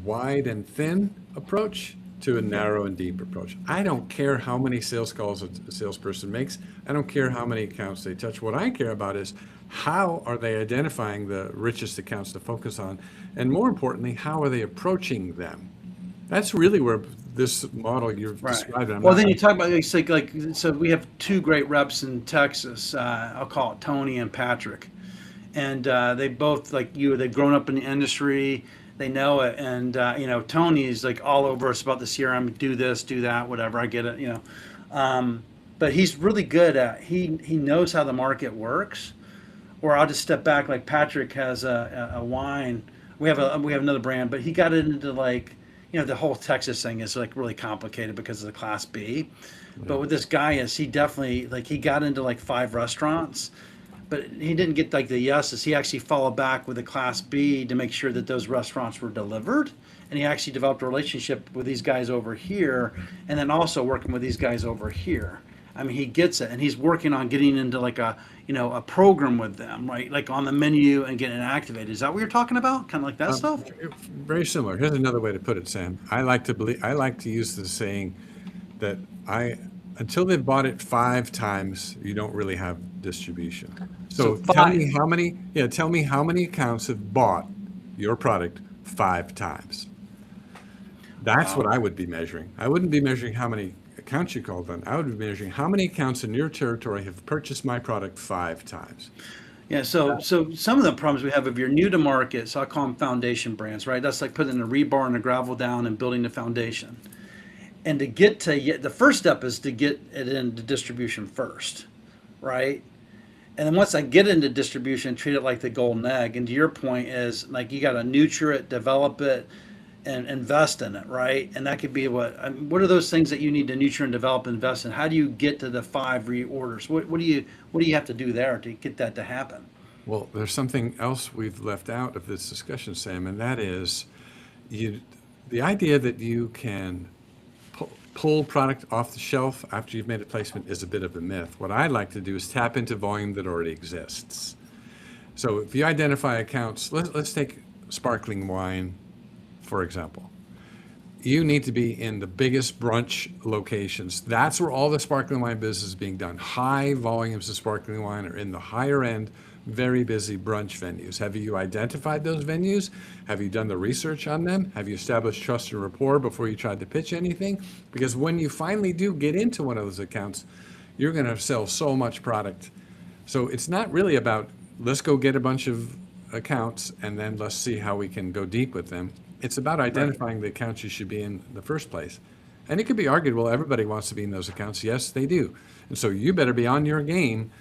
wide and thin approach to a narrow and deep approach. I don't care how many sales calls a salesperson makes. I don't care how many accounts they touch. What I care about is how are they identifying the richest accounts to focus on? And more importantly, how are they approaching them? That's really where this model you've Right. described. Well, then you talk about it's like so we have two great reps in Texas. I'll call it Tony and Patrick, and they both like you. They've grown up in the industry. They know it, and Tony is like all over us about the CRM. Do this, do that, whatever. I get it, but he's really good at he knows how the market works. Or I'll just step back. Like Patrick has a wine. We have another brand, but he got into like the whole Texas thing is like really complicated because of the Class B. But with this guy is he definitely like he got into like 5 restaurants, but he didn't get like the yeses. He actually followed back with the Class B to make sure that those restaurants were delivered. And he actually developed a relationship with these guys over here, and then also working with these guys over here. I mean, he gets it, and he's working on getting into like a program with them, right? Like on the menu and getting it activated. Is that what you're talking about? Kind of like that stuff? Very similar. Here's another way to put it, Sam. I like to use the saying that until they've bought it 5 times, you don't really have distribution. So tell me how many accounts have bought your product 5 times. That's what I would be measuring. I wouldn't be measuring how many accounts you called on. I would be measuring how many accounts in your territory have purchased my product 5 times. Yeah, so some of the problems we have if you're new to market, so I call them foundation brands, right? That's like putting a rebar and a gravel down and building the foundation. And to get to the first step is to get it into distribution first, right? And then once I get into distribution, treat it like the golden egg. And to your point is like you got to nurture it, develop it, and invest in it, right? And that could be what are those things that you need to nurture and develop and invest in? How do you get to the 5 reorders? What do you have to do there to get that to happen? Well, there's something else we've left out of this discussion, Sam, and that is the idea that you can pull product off the shelf after you've made a placement is a bit of a myth. What I like to do is tap into volume that already exists. So if you identify accounts, let's take sparkling wine, for example. You need to be in the biggest brunch locations. That's where all the sparkling wine business is being done. High volumes of sparkling wine are in the higher end, very busy brunch venues. Have you identified those venues? Have you done the research on them? Have you established trust and rapport before you tried to pitch anything? Because when you finally do get into one of those accounts, you're going to sell so much product. So it's not really about let's go get a bunch of accounts and then let's see how we can go deep with them. It's about identifying the accounts you should be in the first place. And it could be argued, well, everybody wants to be in those accounts. Yes, they do. And so you better be on your game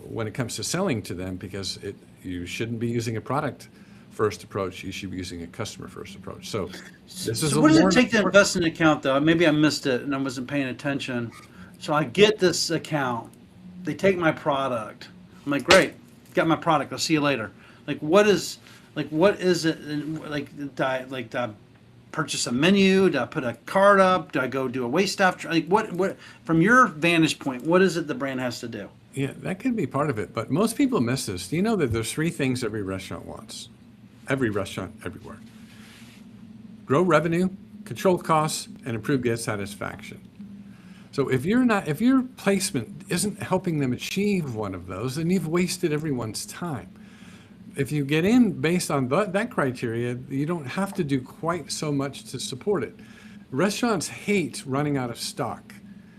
when it comes to selling to them, because you shouldn't be using a product first approach. You should be using a customer first approach. So this is what does it take to invest in an account, though? Maybe I missed it and I wasn't paying attention. So I get this account. They take my product. I'm like, great, got my product. I'll see you later. What is it? Do I purchase a menu? Do I put a card up? Do I go do a wait staff? What from your vantage point, what is it the brand has to do? Yeah, that could be part of it, but most people miss this. Do you know that there's 3 things every restaurant wants? Every restaurant, everywhere. Grow revenue, control costs, and improve guest satisfaction. So if your placement isn't helping them achieve one of those, then you've wasted everyone's time. If you get in based on that criteria, you don't have to do quite so much to support it. Restaurants hate running out of stock.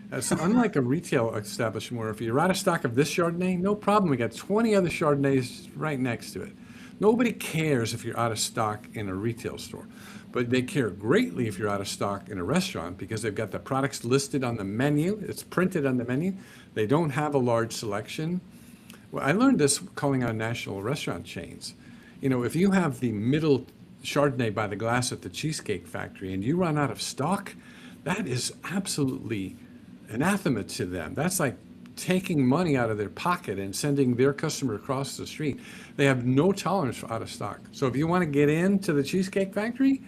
It's unlike a retail establishment where if you're out of stock of this Chardonnay, no problem. We got 20 other Chardonnays right next to it. Nobody cares if you're out of stock in a retail store, but they care greatly if you're out of stock in a restaurant because they've got the products listed on the menu. It's printed on the menu. They don't have a large selection. Well, I learned this calling on national restaurant chains. If you have the middle Chardonnay by the glass at the Cheesecake Factory and you run out of stock, that is absolutely anathema to them. That's like taking money out of their pocket and sending their customer across the street. They have no tolerance for out of stock. So if you want to get into the Cheesecake Factory,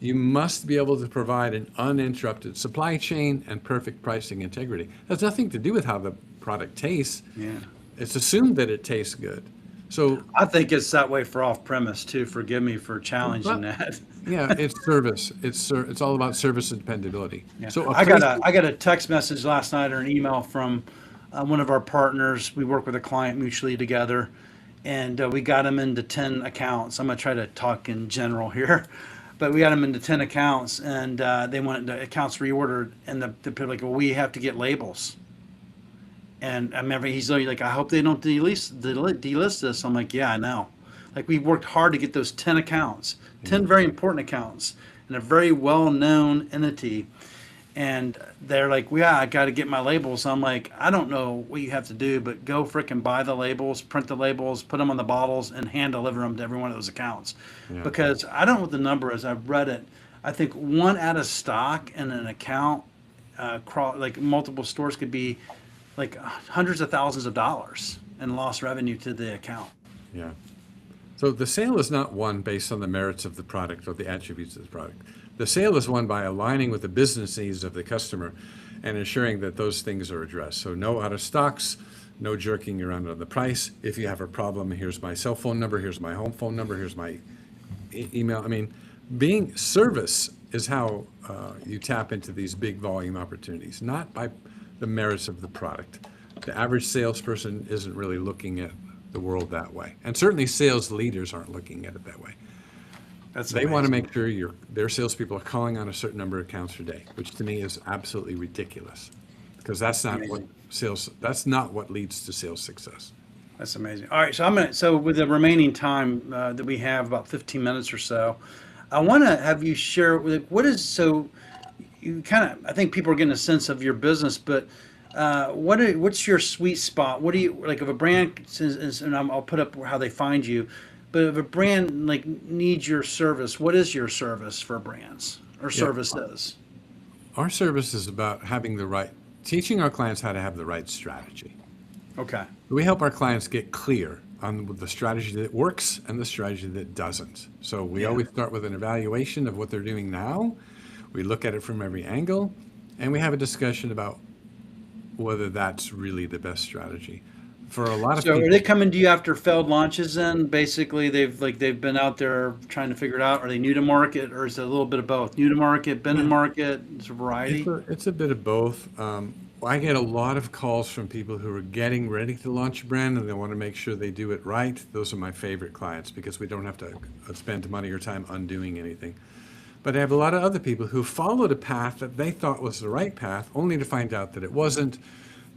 you must be able to provide an uninterrupted supply chain and perfect pricing integrity. It has nothing to do with how the product tastes. Yeah. It's assumed that it tastes good. So, I think it's that way for off premise too. Forgive me for challenging but that. yeah, it's service. It's all about service and dependability. Yeah, So a I got place, a text message last night or an email from one of our partners. We work with a client mutually together, and we got them into 10 accounts. I'm gonna try to talk in general here, but we got them into 10 accounts, and they wanted the accounts reordered, and the people like, well, we have to get labels. And I remember he's like, I hope they don't delist this. I'm like, yeah, I know. Like we worked hard to get those 10 accounts, yeah, 10 very important accounts, and a very well-known entity. And they're like, well, yeah, I got to get my labels. I'm like, I don't know what you have to do, but go frickin' buy the labels, print the labels, put them on the bottles, and hand deliver them to every one of those accounts. yeah, Because I don't know what the number is. I've read it. I think one out of stock in an account, like multiple stores, could be like hundreds of thousands of dollars in lost revenue to the account. yeah. So the sale is not won based on the merits of the product or the attributes of the product. The sale is won by aligning with the business needs of the customer and ensuring that those things are addressed. So no out of stocks, no jerking around on the price. If you have a problem, here's my cell phone number, here's my home phone number, here's my email. I mean, being service is how you tap into these big volume opportunities, not by the merits of the product. The average salesperson isn't really looking at the world that way. And certainly sales leaders aren't looking at it that way. That's They want to amazing. make sure their salespeople are calling on a certain number of accounts per day, which to me is absolutely ridiculous. Because Amazing. that's not what leads to sales success. That's amazing. All right, so I'm gonna. So with the remaining time that we have, about 15 minutes or so, I want to have you share like, what is so. You kind of, I think people are getting a sense of your business, but what's your sweet spot? What do you like if a brand and I'll put up how they find you, but if a brand like needs your service, what is your service for brands or Yeah. services? Our service is about teaching our clients how to have the right strategy. Okay. We help our clients get clear on the strategy that works and the strategy that doesn't. So we Yeah. always start with an evaluation of what they're doing now. We look at it from every angle, and we have a discussion about whether that's really the best strategy. For a lot of So are they people, coming to you after failed launches then? Basically, they've been out there trying to figure it out. Are they new to market or is it a little bit of both? New to market, been in market, it's a variety. it's a bit of both. I get a lot of calls from people who are getting ready to launch a brand and they want to make sure they do it right. Those are my favorite clients because we don't have to spend money or time undoing anything. But I have a lot of other people who followed a path that they thought was the right path, only to find out that it wasn't.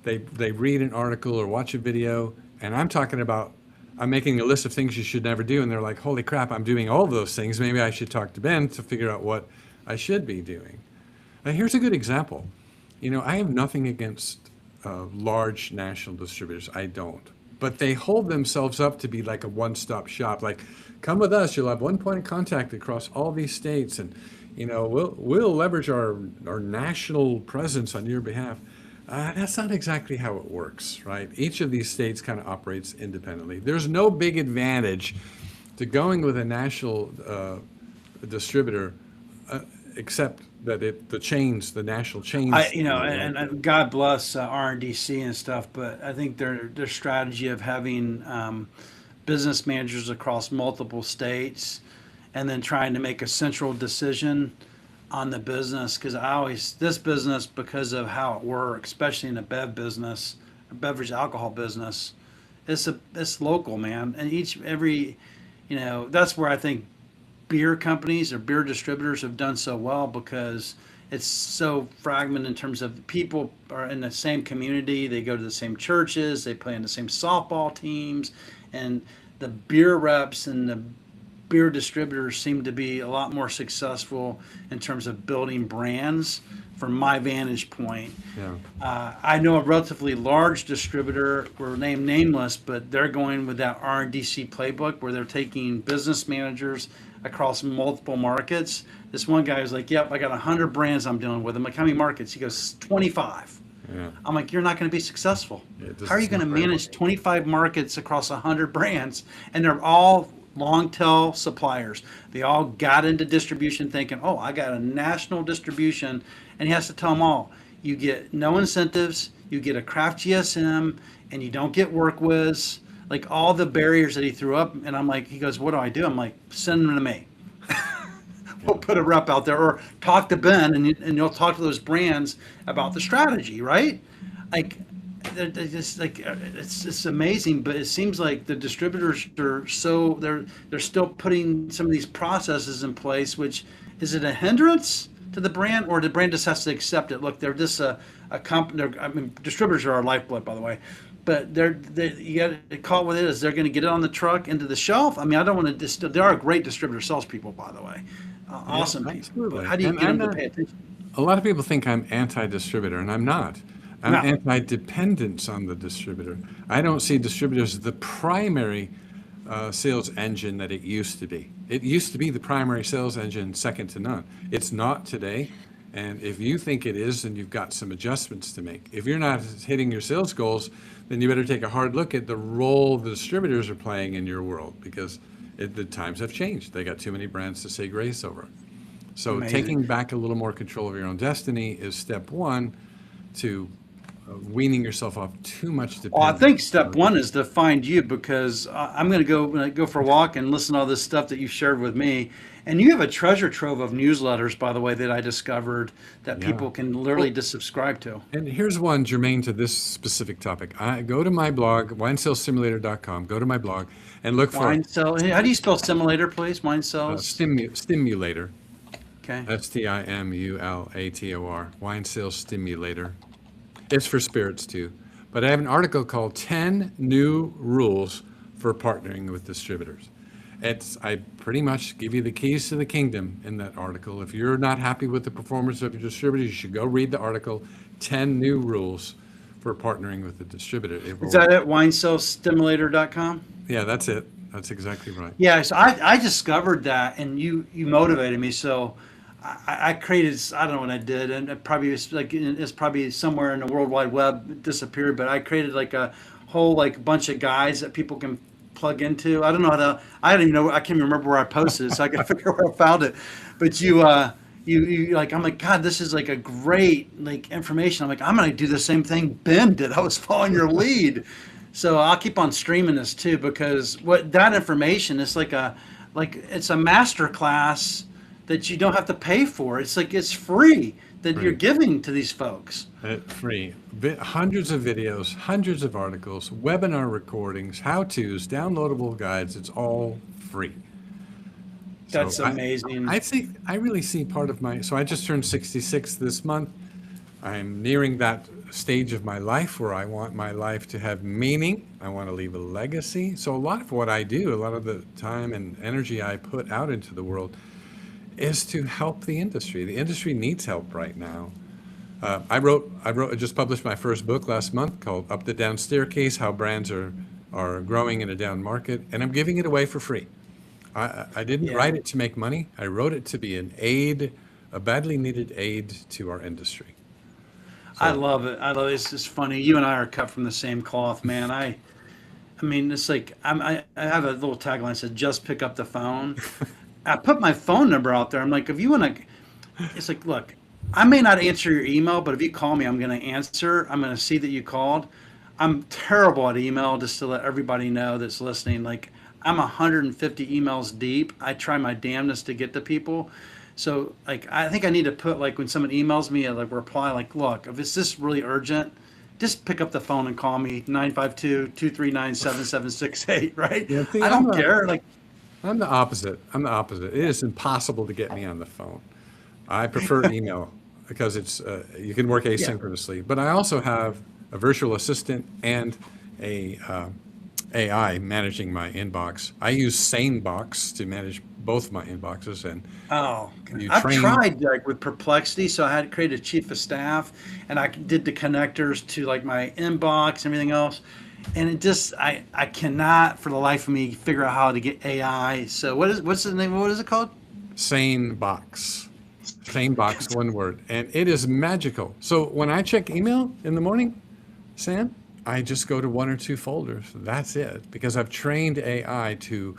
They read an article or watch a video, and I'm making a list of things you should never do, and they're like, holy crap, I'm doing all of those things. Maybe I should talk to Ben to figure out what I should be doing. Now, here's a good example. I have nothing against large national distributors. I don't. But they hold themselves up to be like a one-stop shop. Like, come with us. You'll have one point of contact across all these states, and we'll leverage our national presence on your behalf. That's not exactly how it works, right? Each of these states kind of operates independently. There's no big advantage to going with a national distributor, except that the national chains. And God bless RNDC and stuff, but I think their strategy of having business managers across multiple states and then trying to make a central decision on the business because this business because of how it works, especially in the beverage alcohol business, it's local, man, and that's where I think beer companies or beer distributors have done so well because it's so fragmented in terms of people are in the same community, they go to the same churches, they play in the same softball teams, and the beer reps and the beer distributors seem to be a lot more successful in terms of building brands from my vantage point. Yeah. I know a relatively large distributor, we're named nameless, but they're going with that RNDC playbook where they're taking business managers across multiple markets. This one guy was like, yep, I got 100 brands I'm dealing with. I'm like, how many markets? He goes, 25. Yeah. I'm like, you're not going to be successful. This How are you is going to not very manage well. 25 markets across 100 brands? And they're all long tail suppliers. They all got into distribution thinking, oh, I got a national distribution. And he has to tell them all, you get no incentives, you get a craft GSM, and you don't get WorkWiz. like all the barriers that he threw up. And I'm like, he goes, what do I do? I'm like, send them to me. We'll put a rep out there, or talk to Ben, and you'll talk to those brands about the strategy, right? Like, they're just like, it's just amazing. But it seems like the distributors are they're still putting some of these processes in place. Which, is it a hindrance to the brand, or the brand just has to accept it? Look, they're just a company. I mean, distributors are our lifeblood, by the way. But you got to call it what it is. They're going to get it on the truck into the shelf. I mean, I don't want to. There are great distributor salespeople, by the way, awesome people. Absolutely. But how do you And get them I'm to not, pay attention? a lot of people think I'm anti-distributor, and I'm not. I'm No, anti-dependence on the distributor. I don't see distributors as the primary sales engine that it used to be. It used to be the primary sales engine, second to none. It's not today. And if you think it is, then you've got some adjustments to make. If you're not hitting your sales goals, then you better take a hard look at the role the distributors are playing in your world, because the times have changed. They got too many brands to say grace over. So amazing. taking back a little more control of your own destiny is step one to weaning yourself off too much Well, I dependence. think step one is to find you, because I'm going to go for a walk and listen to all this stuff that you shared with me. And you have a treasure trove of newsletters, by the way, that I discovered that Yeah. people can literally just subscribe to. And here's one germane to this specific topic. I go to my blog, winesalessimulator.com, go to my blog and look for Wine cell. How do you spell simulator, please? Wine cells. stimulator, Okay. STIMULATOR, wine sales stimulator. It's for spirits too. But I have an article called 10 New Rules for Partnering with Distributors. I pretty much give you the keys to the kingdom in that article. If you're not happy with the performance of your distributor, you should go read the article, 10 New Rules for Partnering with the Distributor. Is that it? WineCellStimulator.com? Yeah, that's it. That's exactly right. Yeah, so I discovered that, and you motivated me. So I created, I don't know what I did, and it probably was like, it's probably somewhere in the World Wide Web, it disappeared. But I created like a whole like bunch of guides that people can plug into. I don't know how to. I don't even know. I can't even remember where I posted it, so I got to figure out where I found it. But you like, I'm like, God, this is like a great like information. I'm like, I'm gonna do the same thing Ben did. I was following your lead. So I'll keep on streaming this too, because what that information is like it's a master class that you don't have to pay for. It's like it's free that you're Right. giving to these folks. Free. Hundreds of videos, hundreds of articles, webinar recordings, how-tos, downloadable guides. It's all free. So That's amazing. I really see part of so I just turned 66 this month. I'm nearing that stage of my life where I want my life to have meaning. I want to leave a legacy. So a lot of what I do, a lot of the time and energy I put out into the world is to help the industry. The industry needs help right now. I just published my first book last month called Up the Down Staircase, How Brands are Growing in a Down Market, and I'm giving it away for free. I didn't Yeah. write it to make money. I wrote it to be an aid, a badly needed aid to our industry. I love it. I love it. It's just funny. You and I are cut from the same cloth, man. I mean, it's like I have a little tagline that says, "Just pick up the phone." I put my phone number out there. I'm like, if you want to, it's like, look, I may not answer your email, but if you call me, I'm going to answer. I'm going to see that you called. I'm terrible at email, just to let everybody know that's listening. Like, I'm 150 emails deep. I try my damnedest to get to people. So, like, I think I need to put, like, when someone emails me, like, reply, like, look, if it's this really urgent, just pick up the phone and call me, 952-239-7768, right? Yeah, see, I don't care. Like, I'm the opposite. It is impossible to get me on the phone. I prefer email because it's you can work asynchronously. But I also have a virtual assistant and a AI managing my inbox. I use SaneBox to manage both my inboxes, and oh, you I've train. tried like with Perplexity, so I had created a chief of staff, and I did the connectors to like my inbox and everything else, and it just I cannot for the life of me figure out how to get AI. So what's the name? What is it called? SaneBox. SaneBox, one word, and it is magical. So when I check email in the morning, Sam, I just go to one or two folders. That's it, because I've trained AI to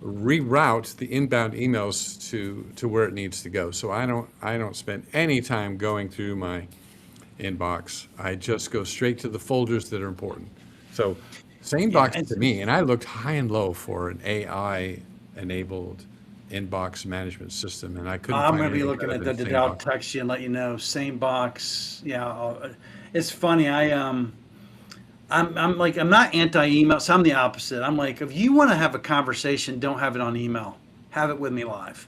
reroute the inbound emails to where it needs to go. So I don't spend any time going through my inbox. I just go straight to the folders that are important. So Yeah, SaneBox to me, and I looked high and low for an AI-enabled inbox management system, and I couldn't I'm find gonna be anything looking better at than that today. I'll SaneBox. text you and let you know. Same box. Yeah, it's funny. I'm like I'm not anti-email. So I'm the opposite. I'm like if you want to have a conversation, don't have it on email. Have it with me live.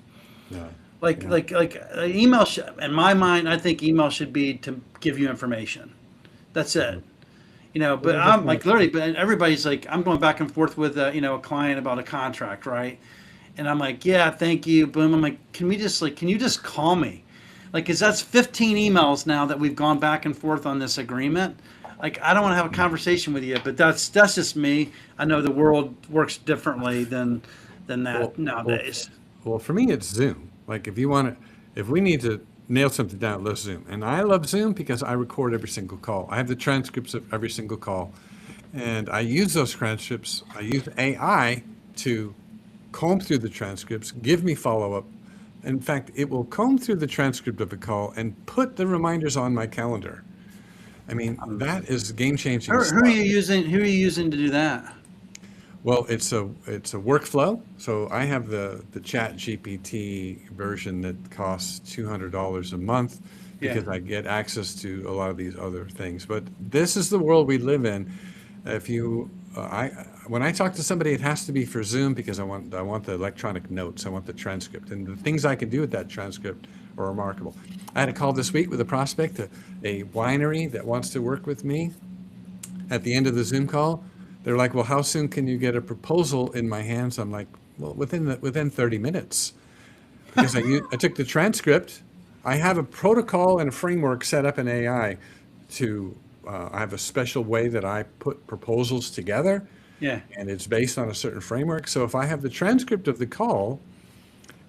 Yeah, Like yeah. like like email. In my mind, I think email should be to give you information. That's it. Mhm. But Well, that's I'm my, like literally, but everybody's like, I'm going back and forth with a client about a contract, right? And I'm like, yeah, thank you, boom. I'm like, can you just call me? Like, cause that's 15 emails now that we've gone back and forth on this agreement. Like, I don't want to have a conversation with you, but that's just me. I know the world works differently than well, that well, nowadays. well, for me, it's Zoom. Like if you want to, if we need to nail something down, let's Zoom. And I love Zoom because I record every single call. I have the transcripts of every single call, and I use those transcripts. I use AI to comb through the transcripts, give me follow up. In fact, it will comb through the transcript of a call and put the reminders on my calendar. I mean, that is game changing Who are stuff. you using? Who are you using to do that? Well, it's a workflow. So I have the Chat GPT version that costs $200 a month Yeah. because I get access to a lot of these other things. But this is the world we live in. If you, I when I talk to somebody, it has to be for Zoom because I want the electronic notes, I want the transcript, and the things I can do with that transcript are remarkable. I had a call this week with a prospect, a winery that wants to work with me. At the end of the Zoom call, they're like, "Well, how soon can you get a proposal in my hands?" I'm like, "Well, within 30 minutes." Because I took the transcript. I have a protocol and a framework set up in AI to, I have a special way that I put proposals together, Yeah. and it's based on a certain framework. So if I have the transcript of the call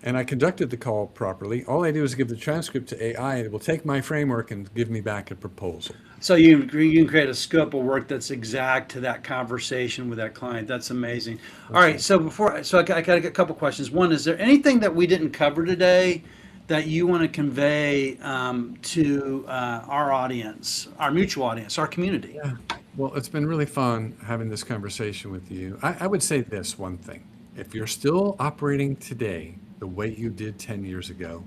and I conducted the call properly, all I do is give the transcript to AI, and it will take my framework and give me back a proposal. So you can create a scope of work that's exact to that conversation with that client. That's amazing. All That's right. right. So I got to get a couple questions. One, is there anything that we didn't cover today that you want to convey to our audience, our mutual audience, our community? Yeah. Well, it's been really fun having this conversation with you. I would say this one thing. If you're still operating today the way you did 10 years ago,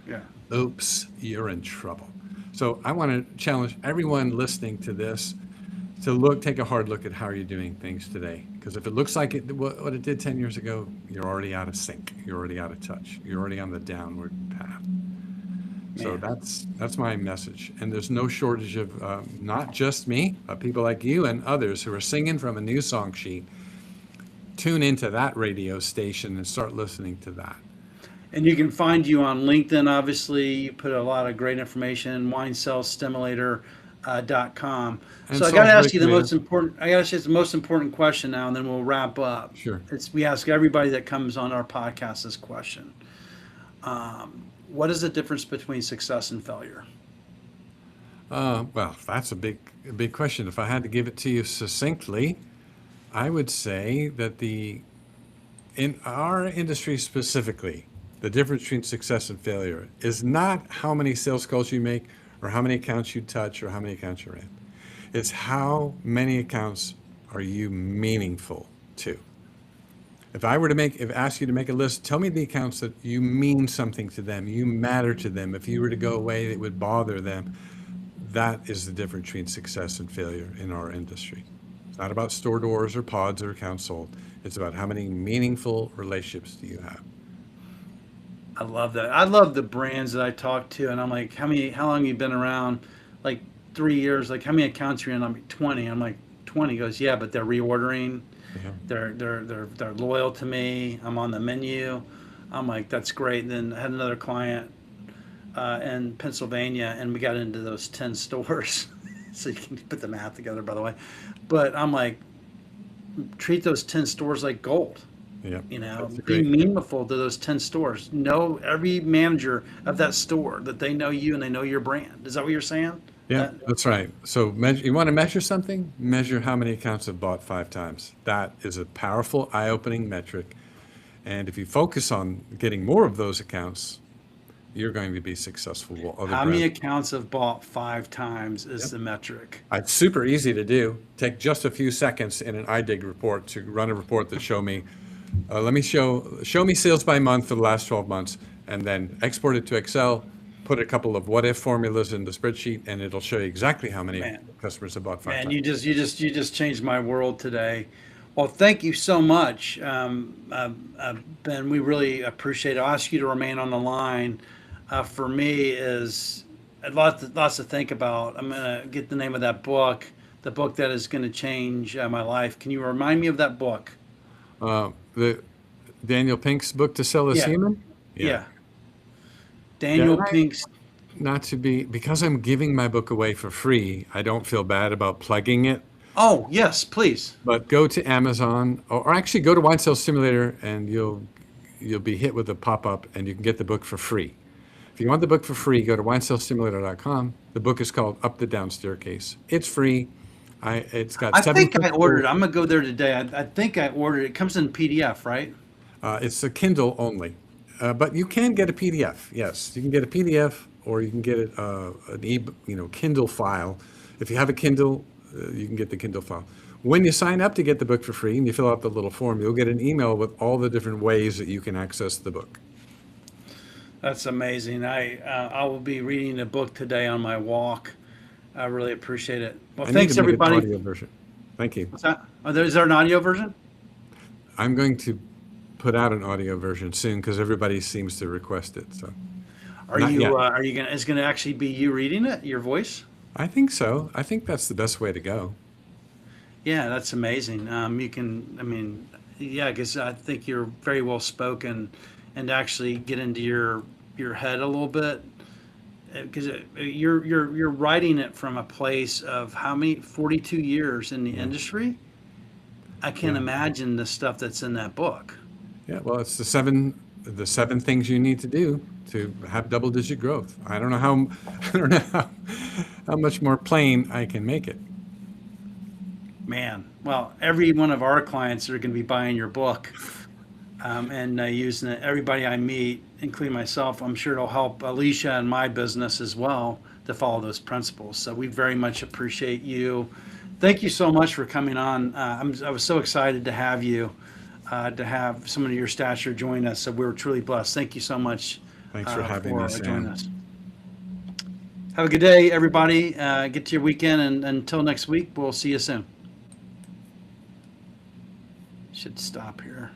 Yeah. oops, you're in trouble. So I want to challenge everyone listening to this to take a hard look at how you're doing things today. Because if it looks like what it did 10 years ago, you're already out of sync. You're already out of touch. You're already on the downward path. So Man. that's my message. And there's no shortage of not just me, but people like you and others who are singing from a new song sheet. Tune into that radio station and start listening to that. And you can find you on LinkedIn. Obviously, you put a lot of great information. WineCellStimulator.com. And So I got to Salisbury ask you the Tomato. most important. I got to ask you the most important question now, and then we'll wrap up. Sure. We ask everybody that comes on our podcast this question. What is the difference between success and failure? Well, that's a big question. If I had to give it to you succinctly, I would say that in our industry specifically, the difference between success and failure is not how many sales calls you make or how many accounts you touch or how many accounts you're in. It's how many accounts are you meaningful to. If I were to ask you to make a list, tell me the accounts that you mean something to them, you matter to them. If you were to go away, it would bother them. That is the difference between success and failure in our industry. It's not about store doors or pods or accounts sold. It's about how many meaningful relationships do you have. I love that. I love the brands that I talk to, and I'm like, how long you been around? Like 3 years. Like, how many accounts are you in? I'm like 20. I'm like 20. He goes, yeah, but they're reordering. Yeah. They're loyal to me. I'm on the menu. I'm like, that's great. Then I had another client in Pennsylvania, and we got into those 10 stores. So you can put the math together, by the way. But I'm like, treat those 10 stores like gold. Yeah, that's a Be great. meaningful to those 10 stores. Know every manager of that store, that they know you and they know your brand. Is that what you're saying? Yeah, That, that's right. So you want to measure something? Measure how many accounts have bought 5 times. That is a powerful, eye-opening metric. And if you focus on getting more of those accounts, you're going to be successful. While other How many brands, accounts have bought 5 times is Yep. the metric. It's super easy to do. Take just a few seconds in an iDig report to run a report that show me, show me sales by month for the last 12 months, and then export it to Excel, put a couple of what if formulas in the spreadsheet, and it'll show you exactly how many Man. customers have bought five Man, times. you just changed my world today. Well, thank you so much, Ben. We really appreciate it. I'll ask you to remain on the line. For me, is lots to think about. I'm gonna get the name of that book, the book that is going to change my life. Can you remind me of that book? The Daniel Pink's book, To Sell Is Yeah, Human? yeah. Yeah, Daniel Pink's. not to be, because I'm giving my book away for free, I don't feel bad about plugging it. Oh, yes, please. But go to Amazon, or actually go to Wine Sales Simulator, and you'll be hit with a pop-up, and you can get the book for free. If you want the book for free, go to winesalesimulator.com. The book is called Up the Down Staircase. It's free. It's got I seven. think I ordered it. I'm gonna go there today. I think I ordered it. It comes in PDF, right? It's a Kindle only, but you can get a PDF. Yes, you can get a PDF, or you can get it Kindle file. If you have a Kindle, you can get the Kindle file. When you sign up to get the book for free and you fill out the little form, you'll get an email with all the different ways that you can access the book. That's amazing. I will be reading the book today on my walk. I really appreciate it. Well, I need thanks to make an everybody. audio version. Thank you. What's that? Oh, is there an audio version? I'm going to put out an audio version soon because everybody seems to request it. So Are Not you yet. are you gonna? It's gonna actually be you reading it, your voice? I think so. I think that's the best way to go. Yeah, that's amazing. You can. I mean, yeah, because I think you're very well spoken, and actually get into your head a little bit. Because you're writing it from a place of how many 42 years in the industry. I can't Yeah. imagine the stuff that's in that book. Yeah, well, it's the seven things you need to do to have double-digit growth. I don't know how I don't know how much more plain I can make it. Man, well, every one of our clients are going to be buying your book and using it. Everybody I meet, including myself, I'm sure it'll help Alicia and my business as well to follow those principles. So we very much appreciate you. Thank you so much for coming on. I was so excited to have you, to have someone of your stature join us. So we were truly blessed. Thank you so much. Thanks for having me, joining Sam. us. Have a good day, everybody. Get to your weekend, and until next week, we'll see you soon. Should stop here.